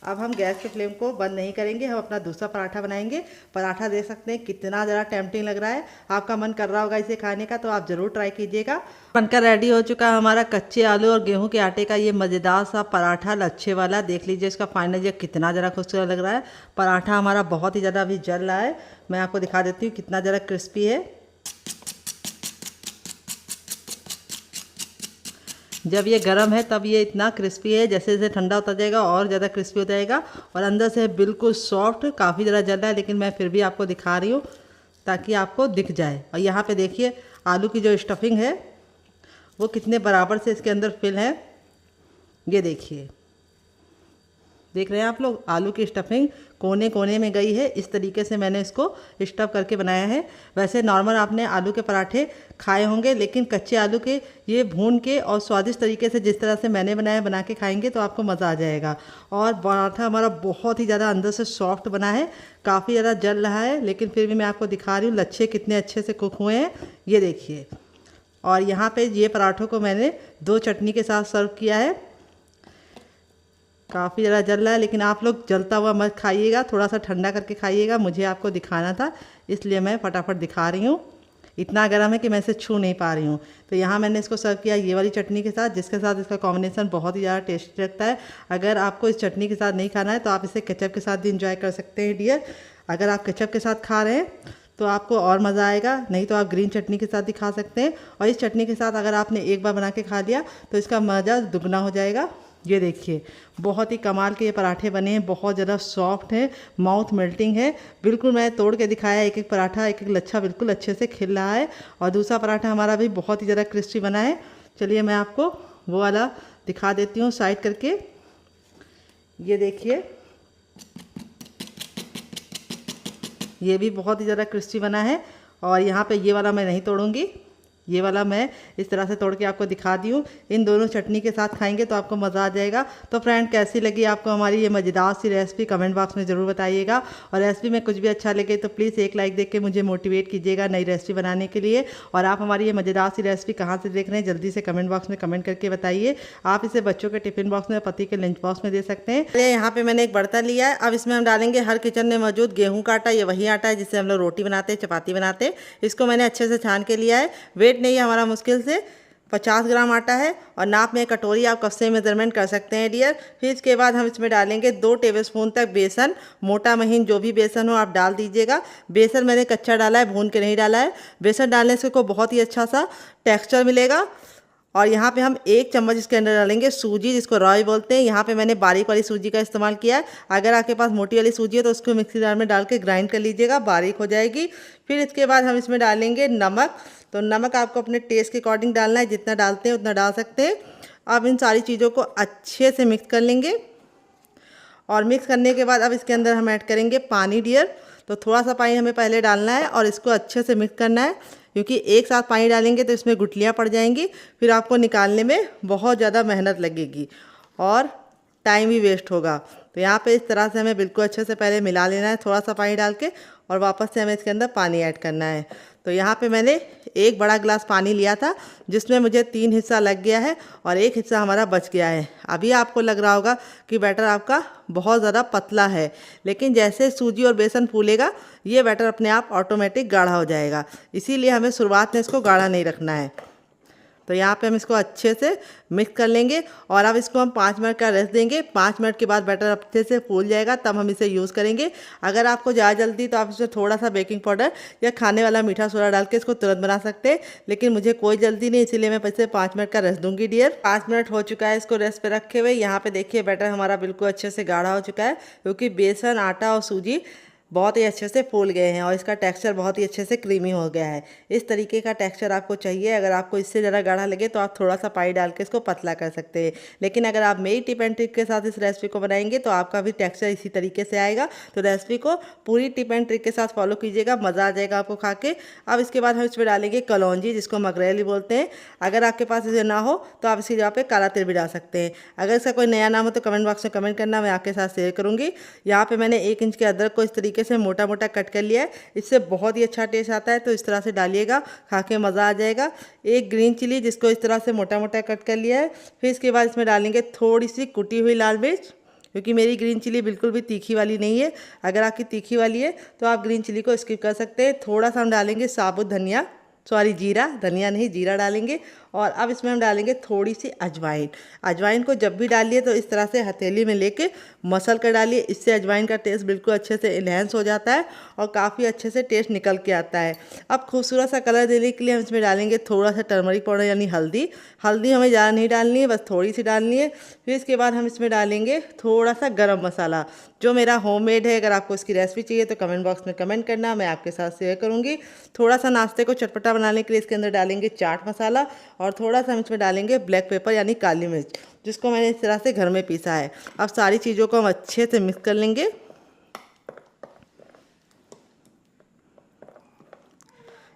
अब हम गैस के फ्लेम को बंद नहीं करेंगे, हम अपना दूसरा पराठा बनाएंगे। पराठा देख सकते हैं कितना ज़रा टेम्पटिंग लग रहा है। आपका मन कर रहा होगा इसे खाने का, तो आप ज़रूर ट्राई कीजिएगा। बनकर रेडी हो चुका है हमारा कच्चे आलू और गेहूं के आटे का ये मज़ेदार सा पराठा, लच्छे वाला। देख लीजिए इसका फाइनल ये कितना ज़रा खूबसूरत लग रहा है। पराठा हमारा बहुत ही ज़्यादा अभी जल रहा है। मैं आपको दिखा देती हूँ कितना ज़रा क्रिस्पी है। जब ये गर्म है तब ये इतना क्रिस्पी है, जैसे जैसे ठंडा होता जाएगा और ज़्यादा क्रिस्पी हो जाएगा। और अंदर से बिल्कुल सॉफ्ट, काफ़ी ज़्यादा जल रहा है लेकिन मैं फिर भी आपको दिखा रही हूँ ताकि आपको दिख जाए। और यहाँ पे देखिए आलू की जो स्टफिंग है वो कितने बराबर से इसके अंदर फिल है। ये देखिए, देख रहे हैं आप लोग, आलू की स्टफिंग कोने कोने में गई है। इस तरीके से मैंने इसको स्टफ करके बनाया है। वैसे नॉर्मल आपने आलू के पराठे खाए होंगे, लेकिन कच्चे आलू के ये भून के और स्वादिष्ट तरीके से जिस तरह से मैंने बनाया, बना के खाएंगे तो आपको मज़ा आ जाएगा। और पराठा हमारा बहुत ही ज़्यादा अंदर से सॉफ्ट बना है, काफ़ी ज़्यादा जल रहा है लेकिन फिर भी मैं आपको दिखा रही हूँ लच्छे कितने अच्छे से कुक हुए हैं। ये देखिए, और यहाँ पर ये पराठों को मैंने 2 चटनी के साथ सर्व किया है। काफ़ी ज़्यादा जल रहा है लेकिन आप लोग जलता हुआ मत खाइएगा, थोड़ा सा ठंडा करके खाइएगा। मुझे आपको दिखाना था इसलिए मैं फटाफट दिखा रही हूँ। इतना गर्म है कि मैं इसे छू नहीं पा रही हूँ। तो यहाँ मैंने इसको सर्व किया ये वाली चटनी के साथ, जिसके साथ इसका कॉम्बिनेशन बहुत ही ज़्यादा टेस्टी लगता है। अगर आपको इस चटनी के साथ नहीं खाना है तो आप इसे केचप के साथ भी इंजॉय कर सकते हैं डियर। अगर आप केचप के साथ खा रहे हैं तो आपको और मज़ा आएगा, नहीं तो आप ग्रीन चटनी के साथ भी खा सकते हैं। और इस चटनी के साथ अगर आपने एक बार बना के खा लिया तो इसका मज़ा दुगना हो जाएगा। ये देखिए, बहुत ही कमाल के ये पराठे बने हैं, बहुत ज़्यादा सॉफ्ट है, माउथ मेल्टिंग है। बिल्कुल मैं तोड़ के दिखाया, एक एक पराठा, एक एक लच्छा बिल्कुल अच्छे से खिल रहा है। और दूसरा पराठा हमारा भी बहुत ही ज़्यादा क्रिस्पी बना है। चलिए मैं आपको वो वाला दिखा देती हूँ साइड करके। ये देखिए, ये भी बहुत ही ज़्यादा क्रिस्पी बना है। और यहाँ पे ये वाला मैं नहीं तोड़ूंगी, ये वाला मैं इस तरह से तोड़ के आपको दिखा दी हूँ। इन दोनों चटनी के साथ खाएंगे तो आपको मज़ा आ जाएगा। तो फ्रेंड, कैसी लगी आपको हमारी ये मज़ेदार सी रेसिपी, कमेंट बॉक्स में ज़रूर बताइएगा। और रेसिपी में कुछ भी अच्छा लगे तो प्लीज़ एक लाइक देख के मुझे मोटिवेट कीजिएगा नई रेसिपी बनाने के लिए। और आप हमारी ये मज़ेदार सी रेसिपी कहाँ से देख रहे हैं जल्दी से कमेंट बॉक्स में कमेंट करके बताइए। आप इसे बच्चों के टिफिन बॉक्स में, पति के लंच बॉक्स में दे सकते हैं। यहाँ पे मैंने एक बर्तन लिया है। अब इसमें हम डालेंगे हर किचन में मौजूद गेहूँ का आटा। ये वही आटा है जिससे हम लोग रोटी बनाते हैं, चपाती बनाते हैं। इसको मैंने अच्छे से छान के लिया है। वेट नहीं है हमारा, मुश्किल से 50 ग्राम आटा है। और नाप में कटोरी आप कप से मेजरमेंट कर सकते हैं डियर। फिर इसके बाद हम इसमें डालेंगे 2 टेबलस्पून तक बेसन। मोटा महीन जो भी बेसन हो आप डाल दीजिएगा। बेसन मैंने कच्चा डाला है, भून के नहीं डाला है। बेसन डालने से को बहुत ही अच्छा सा टेक्सचर मिलेगा। और यहाँ पे हम 1 चम्मच इसके अंदर डालेंगे सूजी, जिसको रॉय बोलते हैं। यहाँ पे मैंने बारीक वाली सूजी का इस्तेमाल किया है। अगर आपके पास मोटी वाली सूजी है तो उसको मिक्सी जार में डाल के ग्राइंड कर लीजिएगा, बारीक हो जाएगी। फिर इसके बाद हम इसमें डालेंगे नमक। तो नमक आपको अपने टेस्ट के अकॉर्डिंग डालना है, जितना डालते हैं उतना डाल सकते हैं। अब इन सारी चीज़ों को अच्छे से मिक्स कर लेंगे। और मिक्स करने के बाद अब इसके अंदर हम ऐड करेंगे पानी डियर। तो थोड़ा सा पानी हमें पहले डालना है और इसको अच्छे से मिक्स करना है, क्योंकि एक साथ पानी डालेंगे तो इसमें गुठलियाँ पड़ जाएंगी। फिर आपको निकालने में बहुत ज़्यादा मेहनत लगेगी और टाइम भी वेस्ट होगा। तो यहाँ पे इस तरह से हमें बिल्कुल अच्छे से पहले मिला लेना है थोड़ा सा पानी डाल के, और वापस से हमें इसके अंदर पानी ऐड करना है। तो यहाँ पे मैंने 1 बड़ा गिलास पानी लिया था, जिसमें मुझे 3 हिस्सा लग गया है और 1 हिस्सा हमारा बच गया है। अभी आपको लग रहा होगा कि बैटर आपका बहुत ज़्यादा पतला है, लेकिन जैसे सूजी और बेसन फूलेगा ये बैटर अपने आप ऑटोमेटिक गाढ़ा हो जाएगा। इसीलिए हमें शुरुआत में इसको गाढ़ा नहीं रखना है। तो यहाँ पे हम इसको अच्छे से मिक्स कर लेंगे और अब इसको हम 5 मिनट का रेस्ट देंगे। 5 मिनट के बाद बैटर अच्छे से फूल जाएगा, तब हम इसे यूज़ करेंगे। अगर आपको ज़्यादा जल्दी तो आप इसमें थोड़ा सा बेकिंग पाउडर या खाने वाला मीठा सोडा डाल के इसको तुरंत बना सकते हैं, लेकिन मुझे कोई जल्दी नहीं, इसीलिए मैं इसे 5 मिनट का रेस्ट दूंगी डियर। 5 मिनट हो चुका है इसको रेस्ट पे रखे हुए। यहाँ पे देखिए बैटर हमारा बिल्कुल अच्छे से गाढ़ा हो चुका है, क्योंकि बेसन, आटा और सूजी बहुत ही अच्छे से फूल गए हैं और इसका टेक्सचर बहुत ही अच्छे से क्रीमी हो गया है। इस तरीके का टेक्सचर आपको चाहिए। अगर आपको इससे ज़रा गाढ़ा लगे तो आप थोड़ा सा पानी डाल के इसको पतला कर सकते हैं, लेकिन अगर आप मेरी टिप एंड ट्रिक के साथ इस रेसिपी को बनाएंगे तो आपका भी टेक्सचर इसी तरीके से आएगा। तो रेसिपी को पूरी टिप एंड ट्रिक के साथ फॉलो कीजिएगा, मज़ा आ जाएगा आपको खा के। अब इसके बाद हम इसमें डालेंगे कलौंजी, जिसको मगरेली बोलते हैं। अगर आपके पास इसे ना हो तो आप इसकी जगह पे काला तिल भी डाल सकते हैं। अगर इसका कोई नया नाम हो तो कमेंट बॉक्स में कमेंट करना, मैं आपके साथ शेयर करूँगी। यहाँ पर मैंने 1 इंच के अदरक को इस तरीके से मोटा मोटा कट कर लिया है, इससे बहुत ही अच्छा टेस्ट आता है। तो इस तरह से डालिएगा, खा के मज़ा आ जाएगा। 1 ग्रीन चिली, जिसको इस तरह से मोटा मोटा कट कर लिया है। फिर इसके बाद इसमें डालेंगे थोड़ी सी कुटी हुई लाल मिर्च, क्योंकि मेरी ग्रीन चिली बिल्कुल भी तीखी वाली नहीं है। अगर आपकी तीखी वाली है तो आप ग्रीन चिली को स्किप कर सकते हैं। थोड़ा सा हम डालेंगे साबुत धनिया, सॉरी जीरा, धनिया नहीं जीरा डालेंगे। और अब इसमें हम डालेंगे थोड़ी सी अजवाइन। अजवाइन को जब भी डालिए तो इस तरह से हथेली में लेके मसल कर डालिए, इससे अजवाइन का टेस्ट बिल्कुल अच्छे से इन्हेंस हो जाता है और काफ़ी अच्छे से टेस्ट निकल के आता है। अब खूबसूरत सा कलर देने के लिए हम इसमें डालेंगे थोड़ा सा टर्मरिक पाउडर यानी हल्दी। हल्दी हमें ज़्यादा नहीं डालनी है, बस थोड़ी सी डालनी है। फिर इसके बाद हम इसमें डालेंगे थोड़ा सा गरम मसाला जो मेरा होममेड है। अगर आपको इसकी रेसिपी चाहिए तो कमेंट बॉक्स में कमेंट करना, मैं आपके साथ शेयर करूँगी। थोड़ा सा नाश्ते को चटपटा बनाने के लिए इसके अंदर डालेंगे चाट मसाला और थोड़ा सा हम इसमें डालेंगे ब्लैक पेपर यानी काली मिर्च, जिसको मैंने इस तरह से घर में पीसा है। अब सारी चीज़ों को हम अच्छे से मिक्स कर लेंगे।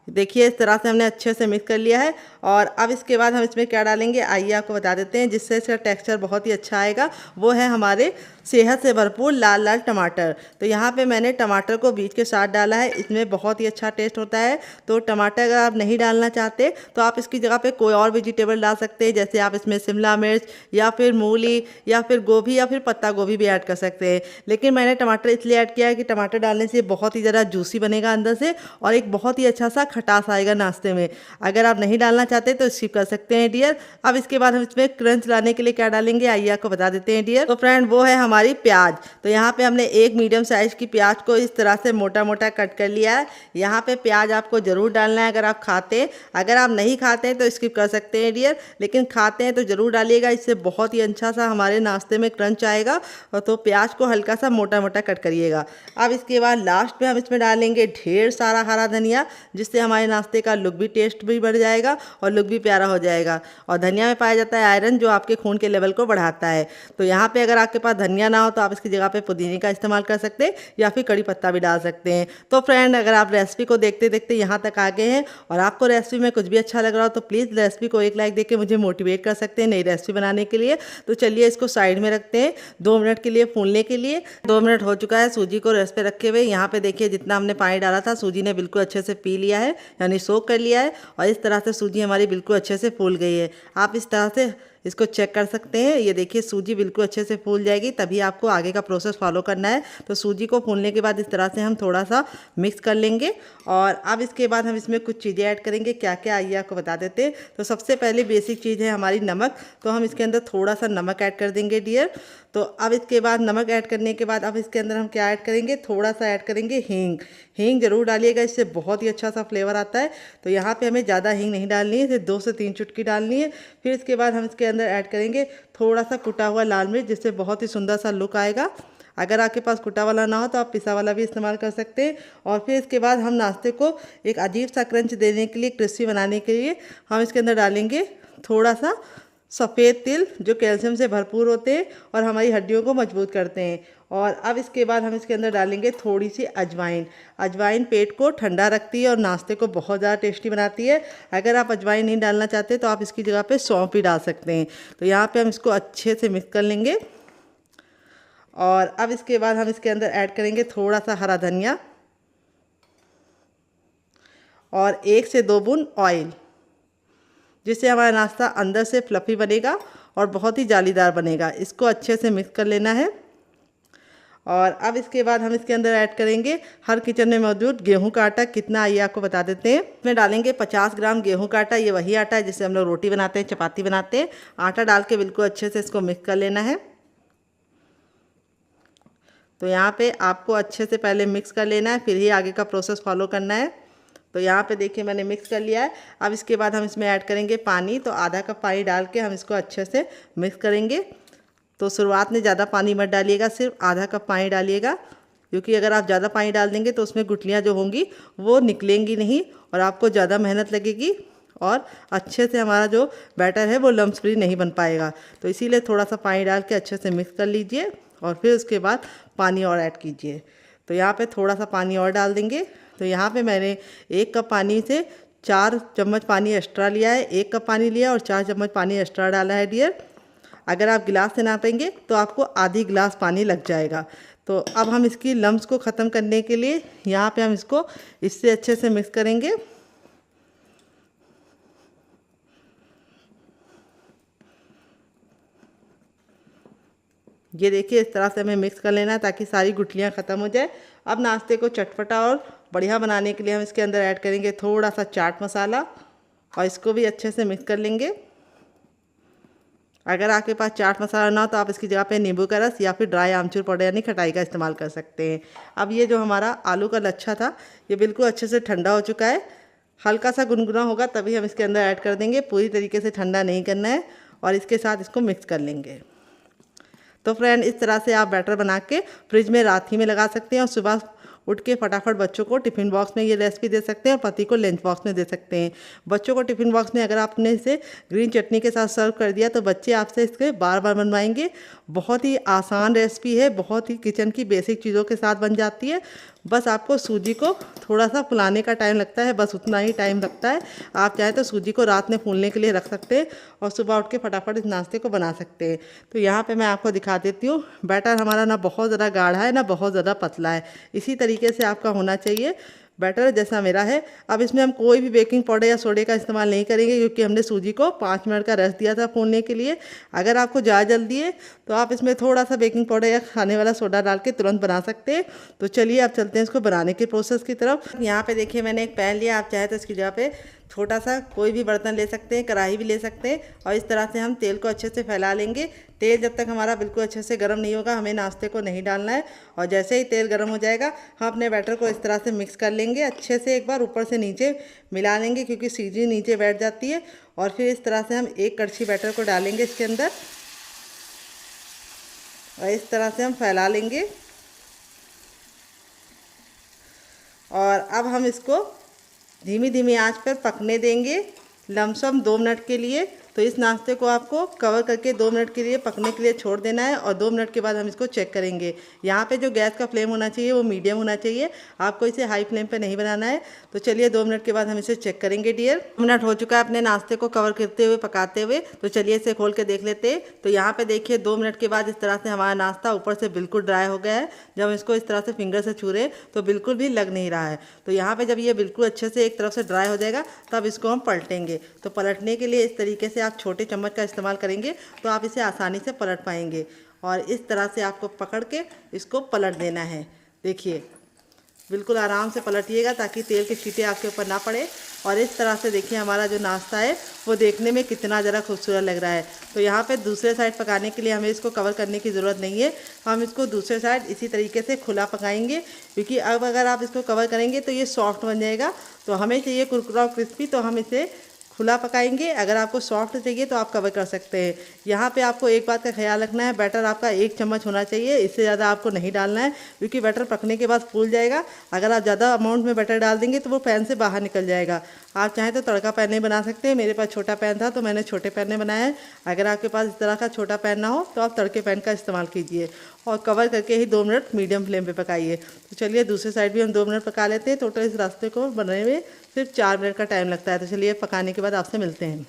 देखिए इस तरह से हमने अच्छे से मिक्स कर लिया है। और अब इसके बाद हम इसमें क्या डालेंगे आइए आपको बता देते हैं, जिससे इसका टेक्सचर बहुत ही अच्छा आएगा। वो है हमारे सेहत से भरपूर लाल लाल टमाटर। तो यहाँ पे मैंने टमाटर को बीज के साथ डाला है, इसमें बहुत ही अच्छा टेस्ट होता है। तो टमाटर अगर आप नहीं डालना चाहते तो आप इसकी जगह पे कोई और वेजिटेबल डाल सकते हैं, जैसे आप इसमें शिमला मिर्च या फिर मूली या फिर गोभी या फिर पत्ता गोभी भी ऐड कर सकते हैं। लेकिन मैंने टमाटर इसलिए ऐड किया है कि टमाटर डालने से बहुत ही ज़्यादा जूसी बनेगा अंदर से और एक बहुत ही अच्छा सा खटास आएगा नाश्ते में। अगर आप नहीं डालना चाहते तो स्किप कर सकते हैं डियर। अब इसके बाद हम इसमें क्रंच लाने के लिए क्या डालेंगे आइए आपको बता देते हैं डियर। तो फ्रेंड वो है हमारी प्याज। तो यहाँ पे हमने एक मीडियम साइज की प्याज को इस तरह से मोटा मोटा कट कर लिया है। यहाँ पे प्याज आपको जरूर डालना है अगर आप खाते हैं। अगर आप नहीं खाते हैं तो स्किप कर सकते हैं डियर, लेकिन खाते हैं तो जरूर डालिएगा, इससे बहुत ही अच्छा सा हमारे नाश्ते में क्रंच आएगा। तो प्याज को हल्का सा मोटा मोटा कट करिएगा। अब इसके बाद लास्ट में हम इसमें डालेंगे ढेर सारा हरा धनिया, जिससे हमारे नाश्ते का लुक भी टेस्ट भी बढ़ जाएगा और लुक भी प्यारा हो जाएगा। और धनिया में पाया जाता है आयरन, जो आपके खून के लेवल को बढ़ाता है। तो यहाँ पे अगर आपके पास धनिया ना हो तो आप इसकी जगह पे पुदीने का इस्तेमाल कर सकते हैं या फिर कड़ी पत्ता भी डाल सकते हैं। तो फ्रेंड अगर आप रेसिपी को देखते देखते यहाँ तक आ गए हैं और आपको रेसिपी में कुछ भी अच्छा लग रहा हो तो प्लीज़ रेसिपी को एक लाइक दे के मुझे मोटिवेट कर सकते हैं नई रेसिपी बनाने के लिए। तो चलिए इसको साइड में रखते हैं 2 मिनट के लिए फूलने के लिए। 2 मिनट हो चुका है सूजी को रेस्ट पे रखे हुए। यहाँ पे देखिए जितना हमने पानी डाला था सूजी ने बिल्कुल अच्छे से पी लिया है, यानी सोक कर लिया है। और इस तरह से सूजी हमारी बिल्कुल अच्छे से फूल गई है। आप इस तरह से इसको चेक कर सकते हैं। ये देखिए सूजी बिल्कुल अच्छे से फूल जाएगी, तभी आपको आगे का प्रोसेस फॉलो करना है। तो सूजी को फूलने के बाद इस तरह से हम थोड़ा सा मिक्स कर लेंगे। और अब इसके बाद हम इसमें कुछ चीज़ें ऐड करेंगे। क्या क्या आइए आपको बता देते हैं। तो सबसे पहले बेसिक चीज़ है हमारी नमक। तो हम इसके अंदर थोड़ा सा नमक ऐड कर देंगे डियर। तो अब इसके बाद नमक ऐड करने के बाद अब इसके अंदर हम क्या ऐड करेंगे, थोड़ा सा ऐड करेंगे हींग। हींग जरूर डालिएगा, इससे बहुत ही अच्छा सा फ्लेवर आता है। तो यहाँ पे हमें ज़्यादा हींग नहीं डालनी है, सिर्फ 2 से 3 चुटकी डालनी है। फिर इसके बाद हम इसके अंदर ऐड करेंगे थोड़ा सा कुटा हुआ लाल मिर्च, जिससे बहुत ही सुंदर सा लुक आएगा। अगर आपके पास कुटा वाला ना हो तो आप पिसा वाला भी इस्तेमाल कर सकते हैं। और फिर इसके बाद हम नाश्ते को एक अजीब सा क्रंच देने के लिए, क्रिस्पी बनाने के लिए हम इसके अंदर डालेंगे थोड़ा सा सफ़ेद तिल, जो कैल्शियम से भरपूर होते हैं और हमारी हड्डियों को मजबूत करते हैं। और अब इसके बाद हम इसके अंदर डालेंगे थोड़ी सी अजवाइन। अजवाइन पेट को ठंडा रखती है और नाश्ते को बहुत ज़्यादा टेस्टी बनाती है। अगर आप अजवाइन नहीं डालना चाहते तो आप इसकी जगह पे सौंफ भी डाल सकते हैं। तो यहाँ पे हम इसको अच्छे से मिक्स कर लेंगे। और अब इसके बाद हम इसके अंदर ऐड करेंगे थोड़ा सा हरा धनिया और 1 से 2 बूंद ऑयल, जिससे हमारा नाश्ता अंदर से फ्लफ़ी बनेगा और बहुत ही जालीदार बनेगा। इसको अच्छे से मिक्स कर लेना है। और अब इसके बाद हम इसके अंदर ऐड करेंगे हर किचन में मौजूद गेहूं का आटा। कितना आइए आपको बता देते हैं। इसमें डालेंगे 50 ग्राम गेहूं का आटा। ये वही आटा है जिससे हम लोग रोटी बनाते हैं, चपाती बनाते हैं। आटा डाल के बिल्कुल अच्छे से इसको मिक्स कर लेना है। तो यहाँ पे आपको अच्छे से पहले मिक्स कर लेना है, फिर ही आगे का प्रोसेस फॉलो करना है। तो यहाँ पे देखिए मैंने मिक्स कर लिया है। अब इसके बाद हम इसमें ऐड करेंगे पानी। तो आधा कप पानी डाल के हम इसको अच्छे से मिक्स करेंगे। तो शुरुआत में ज़्यादा पानी मत डालिएगा, सिर्फ आधा कप पानी डालिएगा, क्योंकि अगर आप ज़्यादा पानी डाल देंगे तो उसमें गुठलियाँ जो होंगी वो निकलेंगी नहीं और आपको ज़्यादा मेहनत लगेगी और अच्छे से हमारा जो बैटर है वो लम्स फ्री नहीं बन पाएगा। तो इसीलिए थोड़ा सा पानी डाल के अच्छे से मिक्स कर लीजिए और फिर उसके बाद पानी और ऐड कीजिए। तो यहाँ पे थोड़ा सा पानी और डाल देंगे। तो यहाँ पे मैंने 1 कप पानी से 4 चम्मच पानी एक्स्ट्रा लिया है। 1 कप पानी लिया और 4 चम्मच पानी एक्स्ट्रा डाला है डियर। अगर आप गिलास से नापेंगे तो आपको आधी गिलास पानी लग जाएगा। तो अब हम इसकी लम्स को ख़त्म करने के लिए यहाँ पे हम इसको इससे अच्छे से मिक्स करेंगे। ये देखिए इस तरह से हमें मिक्स कर लेना है ताकि सारी गुठलियाँ ख़त्म हो जाए। अब नाश्ते को चटपटा और बढ़िया बनाने के लिए हम इसके अंदर ऐड करेंगे थोड़ा सा चाट मसाला और इसको भी अच्छे से मिक्स कर लेंगे। अगर आपके पास चाट मसाला ना हो तो आप इसकी जगह पे नींबू का रस या फिर ड्राई आमचूर पाउडर यानी खटाई का इस्तेमाल कर सकते हैं। अब ये जो हमारा आलू का लच्छा था ये बिल्कुल अच्छे से ठंडा हो चुका है। हल्का सा गुनगुना होगा तभी हम इसके अंदर ऐड कर देंगे, पूरी तरीके से ठंडा नहीं करना है। और इसके साथ इसको मिक्स कर लेंगे। तो फ्रेंड इस तरह से आप बैटर बना के फ्रिज में रात ही में लगा सकते हैं और सुबह उठ के फटाफट बच्चों को टिफ़िन बॉक्स में ये रेसिपी दे सकते हैं और पति को लंच बॉक्स में दे सकते हैं। बच्चों को टिफ़िन बॉक्स में अगर आपने इसे ग्रीन चटनी के साथ सर्व कर दिया तो बच्चे आपसे इसके बार बार बनवाएंगे। बहुत ही आसान रेसिपी है, बहुत ही किचन की बेसिक चीज़ों के साथ बन जाती है। बस आपको सूजी को थोड़ा सा फुलाने का टाइम लगता है, बस उतना ही टाइम लगता है। आप चाहें तो सूजी को रात में फूलने के लिए रख सकते हैं और सुबह उठ के फटाफट इस नाश्ते को बना सकते हैं। तो यहाँ पे मैं आपको दिखा देती हूँ। बैटर हमारा ना बहुत ज़्यादा गाढ़ा है ना बहुत ज़्यादा पतला है, इसी तरीके से आपका होना चाहिए बैटर जैसा मेरा है। अब इसमें हम कोई भी बेकिंग पाउडर या सोडे का इस्तेमाल नहीं करेंगे क्योंकि हमने सूजी को 5 मिनट का रेस्ट दिया था फूलने के लिए। अगर आपको ज़्यादा जल्दी है तो आप इसमें थोड़ा सा बेकिंग पाउडर या खाने वाला सोडा डाल के तुरंत बना सकते हैं। तो चलिए अब चलते हैं इसको बनाने के प्रोसेस की तरफ। यहाँ पे देखिए मैंने एक पैन लिया, आप चाहे तो इसकी जगह पे छोटा सा कोई भी बर्तन ले सकते हैं, कढ़ाई भी ले सकते हैं। और इस तरह से हम तेल को अच्छे से फैला लेंगे। तेल जब तक हमारा बिल्कुल अच्छे से गर्म नहीं होगा हमें नाश्ते को नहीं डालना है। और जैसे ही तेल गर्म हो जाएगा हम अपने बैटर को इस तरह से मिक्स कर लेंगे, अच्छे से एक बार ऊपर से नीचे मिला लेंगे क्योंकि सूजी नीचे बैठ जाती है। और फिर इस तरह से हम एक कड़छी बैटर को डालेंगे इसके अंदर और इस तरह से हम फैला लेंगे। और अब हम इसको धीमी धीमी आंच पर पकने देंगे लमसम 2 मिनट के लिए। तो इस नाश्ते को आपको कवर करके 2 मिनट के लिए पकने के लिए छोड़ देना है और 2 मिनट के बाद हम इसको चेक करेंगे। यहाँ पे जो गैस का फ्लेम होना चाहिए वो मीडियम होना चाहिए, आपको इसे हाई फ्लेम पे नहीं बनाना है। तो चलिए 2 मिनट के बाद हम इसे चेक करेंगे डियर। 2 मिनट हो चुका है अपने नाश्ते को कवर करते हुए पकाते हुए। तो चलिए इसे खोल के देख लेते हैं। तो यहाँ पे देखिए 2 मिनट के बाद इस तरह से हमारा नाश्ता ऊपर से बिल्कुल ड्राई हो गया है। जब हम इसको इस तरह से फिंगर से छू रहे तो बिल्कुल भी लग नहीं रहा है। तो यहाँ पे जब ये बिल्कुल अच्छे से एक तरफ से ड्राई हो जाएगा तब इसको हम पलटेंगे। तो पलटने के लिए इस तरीके से आप छोटे चम्मच का इस्तेमाल करेंगे तो आप इसे आसानी से पलट पाएंगे। और इस तरह से आपको पकड़ के इसको पलट देना है। देखिए बिल्कुल आराम से पलटिएगा ताकि तेल के छींटे आपके ऊपर ना पड़े। और इस तरह से देखिए हमारा जो नाश्ता है वो देखने में कितना ज़रा खूबसूरत लग रहा है। तो यहाँ पे दूसरे साइड पकाने के लिए हमें इसको कवर करने की ज़रूरत नहीं है, हम इसको दूसरे साइड इसी तरीके से खुला पकाएंगे क्योंकि अब अगर आप इसको कवर करेंगे तो ये सॉफ्ट बन जाएगा। तो हमें चाहिए कुरकुरा और क्रिस्पी, तो हम इसे खुला पकाएंगे। अगर आपको सॉफ्ट चाहिए तो आप कवर कर सकते हैं। यहाँ पे आपको एक बात का ख्याल रखना है, बैटर आपका 1 चम्मच होना चाहिए, इससे ज़्यादा आपको नहीं डालना है क्योंकि बैटर पकने के बाद फूल जाएगा। अगर आप ज़्यादा अमाउंट में बैटर डाल देंगे तो वो पैन से बाहर निकल जाएगा। आप चाहें तो तड़का पैन में बना सकते हैं, मेरे पास छोटा पैन था तो मैंने छोटे पैन में बनाया है। अगर आपके पास इस तरह का छोटा पैन ना हो तो आप तड़के पैन का इस्तेमाल कीजिए और कवर करके ही 2 मिनट मीडियम फ्लेम पे पकाइए। तो चलिए दूसरे साइड भी हम 2 मिनट पका लेते हैं। टोटल इस रास्ते को बनने में सिर्फ 4 मिनट का टाइम लगता है। तो चलिए पकाने के बाद आपसे मिलते हैं।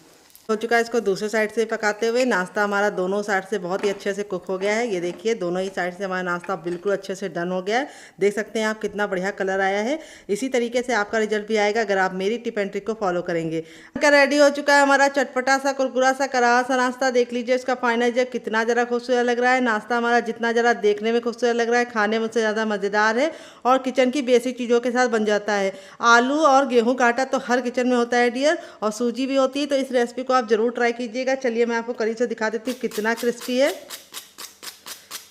हो चुका है इसको दूसरे साइड से पकाते हुए। नाश्ता हमारा दोनों साइड से बहुत ही अच्छे से कुक हो गया है। ये देखिए दोनों ही साइड से हमारा नाश्ता बिल्कुल अच्छे से डन हो गया है। देख सकते हैं आप कितना बढ़िया कलर आया है। इसी तरीके से आपका रिजल्ट भी आएगा अगर आप मेरी टिप एंड ट्रिक को फॉलो करेंगे। रेडी हो चुका है हमारा चटपटा सा कुरकुरा सा करारा सा नाश्ता। देख लीजिए इसका फाइनल रिजल्ट कितना ज़रा खूबसूरत लग रहा है। नाश्ता हमारा जितना ज़रा देखने में खूबसूरत लग रहा है खाने में उससे ज़्यादा मज़ेदार है और किचन की बेसिक चीज़ों के साथ बन जाता है। आलू और गेहूँ का आटा तो हर किचन में होता है डियर, और सूजी भी होती है। तो इस रेसिपी को आप ज़रूर ट्राई कीजिए। चलिए मैं आपको करीब से दिखा देती हूँ कितना क्रिस्पी है।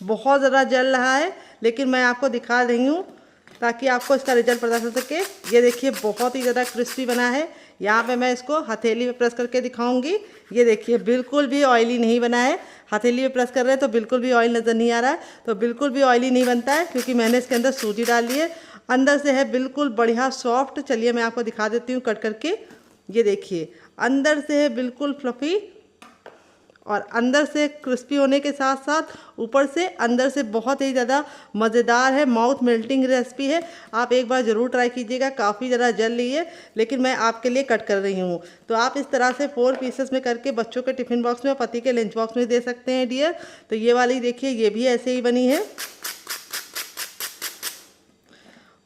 बहुत ज़्यादा जल रहा है लेकिन मैं आपको दिखा रही हूँ ताकि आपको इसका रिजल्ट पता चल सके। ये देखिए बहुत ही ज़्यादा क्रिस्पी बना है। यहाँ पे मैं इसको हथेली पे प्रेस करके दिखाऊंगी। ये देखिए बिल्कुल भी ऑयली नहीं बना है। हथेली पे प्रेस कर रहे हैं तो बिल्कुल भी ऑयल नज़र नहीं आ रहा है। तो बिल्कुल भी ऑयली नहीं बनता है क्योंकि मैंने इसके अंदर सूजी डाल ली है। अंदर से है बिल्कुल बढ़िया सॉफ्ट। चलिए मैं आपको दिखा देती हूँ कट करके। ये देखिए अंदर से है बिल्कुल फ्लफ़ी और अंदर से क्रिस्पी होने के साथ साथ ऊपर से अंदर से बहुत ही ज़्यादा मज़ेदार है। माउथ मेल्टिंग रेसिपी है, आप एक बार ज़रूर ट्राई कीजिएगा। काफ़ी ज़्यादा जल रही है लेकिन मैं आपके लिए कट कर रही हूँ। तो आप इस तरह से 4 पीसेस में करके बच्चों के टिफ़िन बॉक्स में, पति के लंच बॉक्स में दे सकते हैं डियर। तो ये वाली देखिए ये भी ऐसे ही बनी है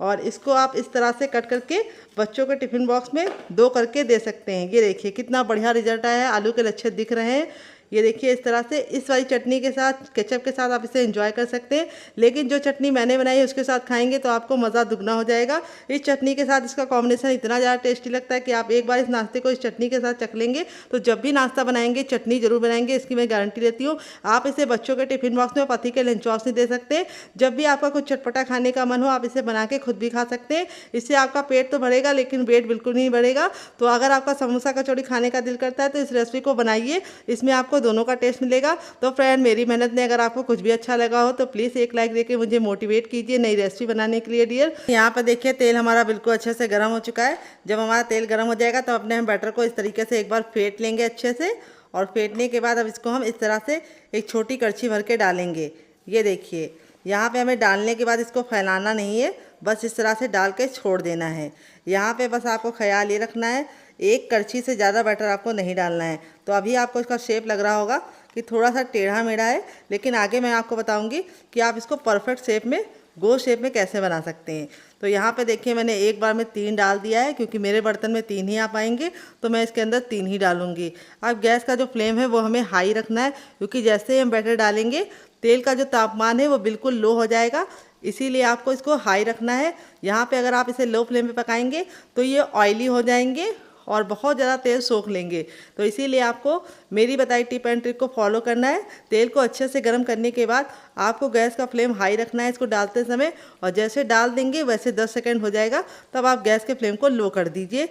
और इसको आप इस तरह से कट करके बच्चों के टिफ़िन बॉक्स में 2 करके दे सकते हैं। ये देखिए कितना बढ़िया रिजल्ट आया है। आलू के लच्छे दिख रहे हैं। ये देखिए इस तरह से इस वाली चटनी के साथ, केचप के साथ आप इसे एंजॉय कर सकते हैं। लेकिन जो चटनी मैंने बनाई है उसके साथ खाएंगे तो आपको मज़ा दुगना हो जाएगा। इस चटनी के साथ इसका कॉम्बिनेशन इतना ज़्यादा टेस्टी लगता है कि आप एक बार इस नाश्ते को इस चटनी के साथ चख लेंगे तो जब भी नाश्ता बनाएंगे चटनी जरूर बनाएंगे, इसकी मैं गारंटी देती हूँ। आप इसे बच्चों के टिफिन बॉक्स में, पति के लंच बॉक्स में दे सकते हैं। जब भी आपका कुछ चटपटा खाने का मन हो आप इसे बना के खुद भी खा सकते हैं। इससे आपका पेट तो भरेगा लेकिन वेट बिल्कुल नहीं बढ़ेगा। तो अगर आपका समोसा कचौड़ी खाने का दिल करता है तो इस रेसिपी को बनाइए, इसमें आपको दोनों का टेस्ट मिलेगा। तो फ्रेंड, मेरी मेहनत ने अगर आपको कुछ भी अच्छा लगा हो तो प्लीज़ एक लाइक देके मुझे मोटिवेट कीजिए नई रेसिपी बनाने के लिए डियर। यहाँ पर देखिए तेल हमारा बिल्कुल अच्छे से गर्म हो चुका है। जब हमारा तेल गर्म हो जाएगा तो अपने हम बैटर को इस तरीके से एक बार फेंट लेंगे अच्छे से, और फेंटने के बाद अब इसको हम इस तरह से एक छोटी कड़छी भर के डालेंगे। ये देखिए यहाँ पे हमें डालने के बाद इसको फैलाना नहीं है, बस इस तरह से डाल के छोड़ देना है। यहाँ पे बस आपको ख्याल ये रखना है, एक कड़छी से ज़्यादा बैटर आपको नहीं डालना है। तो अभी आपको इसका शेप लग रहा होगा कि थोड़ा सा टेढ़ा मेढ़ा है, लेकिन आगे मैं आपको बताऊंगी कि आप इसको परफेक्ट शेप में, गोल शेप में कैसे बना सकते हैं। तो यहाँ पे देखिए मैंने एक बार में 3 डाल दिया है, क्योंकि मेरे बर्तन में 3 ही आ पाएंगे तो मैं इसके अंदर 3 ही डालूंगी। अब गैस का जो फ्लेम है वो हमें हाई रखना है, क्योंकि जैसे ही हम बैटर डालेंगे तेल का जो तापमान है वो बिल्कुल लो हो जाएगा, इसीलिए आपको इसको हाई रखना है। यहाँ पे अगर आप इसे लो फ्लेम पे पकाएंगे तो ये ऑयली हो जाएंगे और बहुत ज़्यादा तेल सोख लेंगे। तो इसीलिए आपको मेरी बताई टिप एंड ट्रिक को फॉलो करना है। तेल को अच्छे से गर्म करने के बाद आपको गैस का फ्लेम हाई रखना है इसको डालते समय, और जैसे डाल देंगे वैसे 10 सेकंड हो जाएगा, तब आप गैस के फ्लेम को लो कर दीजिए।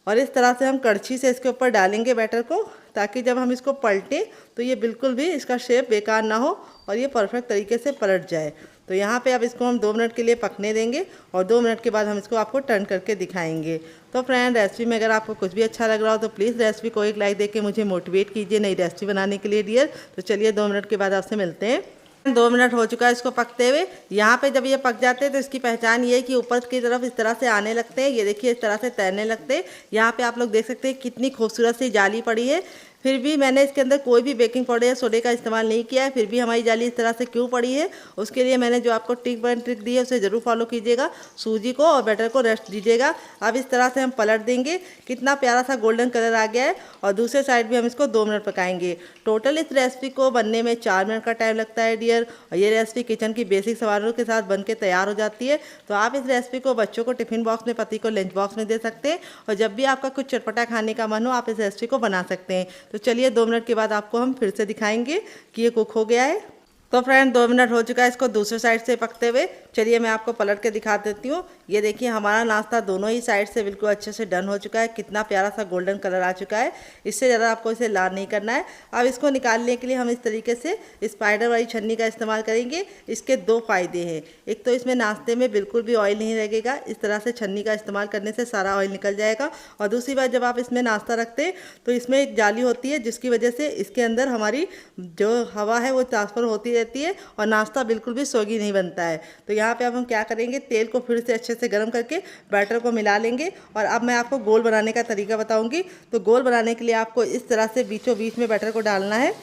और इस तरह से हम कड़छी से इसके ऊपर डालेंगे बैटर को, ताकि जब हम इसको पलटें तो ये बिल्कुल भी इसका शेप बेकार ना हो और ये परफेक्ट तरीके से पलट जाए। तो यहाँ पे अब इसको हम 2 मिनट के लिए पकने देंगे, और 2 मिनट के बाद हम इसको आपको टर्न करके दिखाएंगे। तो फ्रेंड, रेसिपी में अगर आपको कुछ भी अच्छा लग रहा हो तो प्लीज़ रेसिपी को एक लाइक देके मुझे मोटिवेट कीजिए नई रेसिपी बनाने के लिए डियर। तो चलिए 2 मिनट के बाद आपसे मिलते हैं। 2 मिनट हो चुका है इसको पकते हुए। यहाँ पे जब ये पक जाते हैं तो इसकी पहचान ये है कि ऊपर की तरफ इस तरह से आने लगते हैं। ये देखिए इस तरह से तैरने लगते हैं। यहाँ पे आप लोग देख सकते हैं कितनी खूबसूरत सी जाली पड़ी है। फिर भी मैंने इसके अंदर कोई भी बेकिंग पाउडर या सोडे का इस्तेमाल नहीं किया है। फिर भी हमारी जाली इस तरह से क्यों पड़ी है, उसके लिए मैंने जो आपको टिप एंड ट्रिक दी है उसे ज़रूर फॉलो कीजिएगा। सूजी को और बैटर को रेस्ट दीजिएगा। अब इस तरह से हम पलट देंगे। कितना प्यारा सा गोल्डन कलर आ गया है, और दूसरे साइड भी हम इसको 2 मिनट पकाएंगे। टोटल इस रेसिपी को बनने में 4 मिनट का टाइम लगता है डियर। और ये रेसिपी किचन की बेसिक सामानों के साथ बन के तैयार हो जाती है। तो आप इस रेसिपी को बच्चों को टिफिन बॉक्स में, पति को लंच बॉक्स में दे सकते हैं, और जब भी आपका कुछ चटपटा खाने का मन हो आप इस रेसिपी को बना सकते हैं। तो चलिए 2 मिनट के बाद आपको हम फिर से दिखाएंगे कि ये कुक हो गया है। तो फ्रेंड, 2 मिनट हो चुका है इसको दूसरे साइड से पकते हुए। चलिए मैं आपको पलट के दिखा देती हूँ। ये देखिए हमारा नाश्ता दोनों ही साइड से बिल्कुल अच्छे से डन हो चुका है। कितना प्यारा सा गोल्डन कलर आ चुका है। इससे ज़्यादा आपको इसे लाल नहीं करना है। अब इसको निकालने के लिए हम इस तरीके से स्पाइडर वाली छन्नी का इस्तेमाल करेंगे। इसके 2 फ़ायदे हैं। एक तो इसमें नाश्ते में बिल्कुल भी ऑयल नहीं लगेगा, इस तरह से छन्नी का इस्तेमाल करने से सारा ऑयल निकल जाएगा। और दूसरी बात, जब आप इसमें नाश्ता रखते हैं तो इसमें एक जाली होती है, जिसकी वजह से इसके अंदर हमारी जो हवा है वो ट्रांसफ़र होती रहती है और नाश्ता बिल्कुल भी सौगी नहीं बनता है। तो यहाँ पे अब हम क्या करेंगे, तेल को फिर से अच्छे से गर्म करके बैटर को मिला लेंगे। और अब मैं आपको गोल बनाने का तरीका बताऊंगी। तो गोल बनाने के लिए आपको इस तरह से बीचों बीच में बैटर को डालना है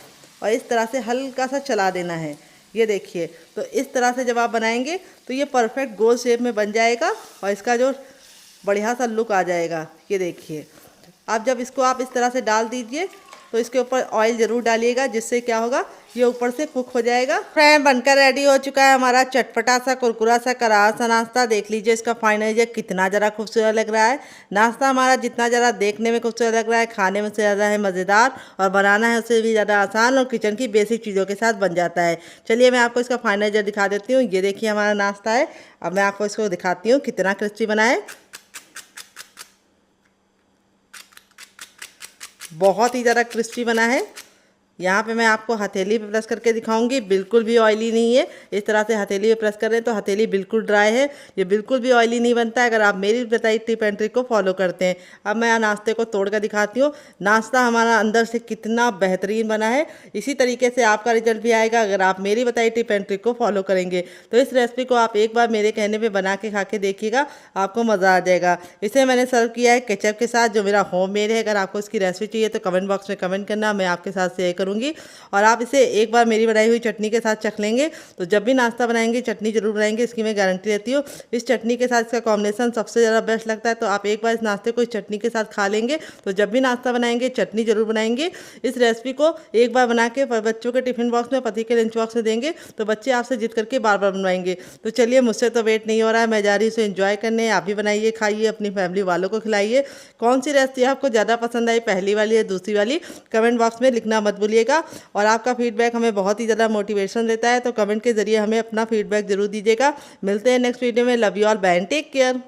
और इस तरह से हल्का सा चला देना है। ये देखिए, तो इस तरह से जब आप बनाएंगे तो ये परफेक्ट गोल शेप में बन जाएगा और इसका जो बढ़िया सा लुक आ जाएगा। ये देखिए, अब जब इसको आप इस तरह से डाल दीजिए तो इसके ऊपर ऑयल ज़रूर डालिएगा, जिससे क्या होगा, ये ऊपर से कुक हो जाएगा। फ्रेंड, बनकर रेडी हो चुका है हमारा चटपटा सा, कुरकुरा सा, करारा सा नाश्ता। देख लीजिए इसका फाइनल ये कितना ज़रा खूबसूरत लग रहा है। नाश्ता हमारा जितना ज़रा देखने में खूबसूरत लग रहा है, खाने में से ज़्यादा है मज़ेदार, और बनाना है उससे भी ज़्यादा आसान, और किचन की बेसिक चीज़ों के साथ बन जाता है। चलिए मैं आपको इसका फाइनल जब दिखा देती हूँ। ये देखिए हमारा नाश्ता है। अब मैं आपको इसको दिखाती हूँ कितना क्रिस्पी बना है। बहुत ही ज़्यादा क्रिस्पी बना है। यहाँ पे मैं आपको हथेली पे प्रेस करके दिखाऊंगी, बिल्कुल भी ऑयली नहीं है। इस तरह से हथेली पे प्रेस कर रहे हैं तो हथेली बिल्कुल ड्राई है। ये बिल्कुल भी ऑयली नहीं बनता है अगर आप मेरी बताई टिप एंड ट्रिक को फॉलो करते हैं। अब मैं नाश्ते को तोड़ कर दिखाती हूँ। नाश्ता हमारा अंदर से कितना बेहतरीन बना है। इसी तरीके से आपका रिजल्ट भी आएगा अगर आप मेरी बताई टिप एंड ट्रिक को फॉलो करेंगे। तो इस रेसिपी को आप एक बार मेरे कहने पर बना के खा के देखिएगा, आपको मज़ा आ जाएगा। इसे मैंने सर्व किया है केचप के साथ, जो मेरा होम मेड है। अगर आपको इसकी रेसिपी चाहिए तो कमेंट बॉक्स में कमेंट करना, मैं आपके साथ शेयर करूँगी। करूँगी। और आप इसे एक बार मेरी बनाई हुई चटनी के साथ चख लेंगे तो जब भी नाश्ता बनाएंगे चटनी जरूर बनाएंगे, इसकी मैं गारंटी देती हूँ। इस चटनी के साथ इसका कॉम्बिनेशन सबसे ज़्यादा बेस्ट लगता है। तो आप एक बार इस नाश्ते को इस चटनी के साथ खा लेंगे तो जब भी नाश्ता बनाएंगे चटनी जरूर बनाएंगे। इस रेसिपी को एक बार बना के बच्चों के टिफिन बॉक्स में, पति के लंच बॉक्स में देंगे तो बच्चे आपसे जिद करके बार बार बनवाएंगे। तो चलिए, मुझसे तो वेट नहीं हो रहा है, मैं जा रही हूँ इसे एंजॉय करने। आप भी बनाइए, खाइए, अपनी फैमिली वालों को खिलाइए। कौन सी रेसिपी आपको ज़्यादा पसंद आई, पहली वाली या दूसरी वाली, कमेंट बॉक्स में लिखना मत भूलिएगा। और आपका फीडबैक हमें बहुत ही ज़्यादा मोटिवेशन देता है, तो कमेंट के जरिए हमें अपना फीडबैक जरूर दीजिएगा। मिलते हैं नेक्स्ट वीडियो में। Love you all, bye and take care.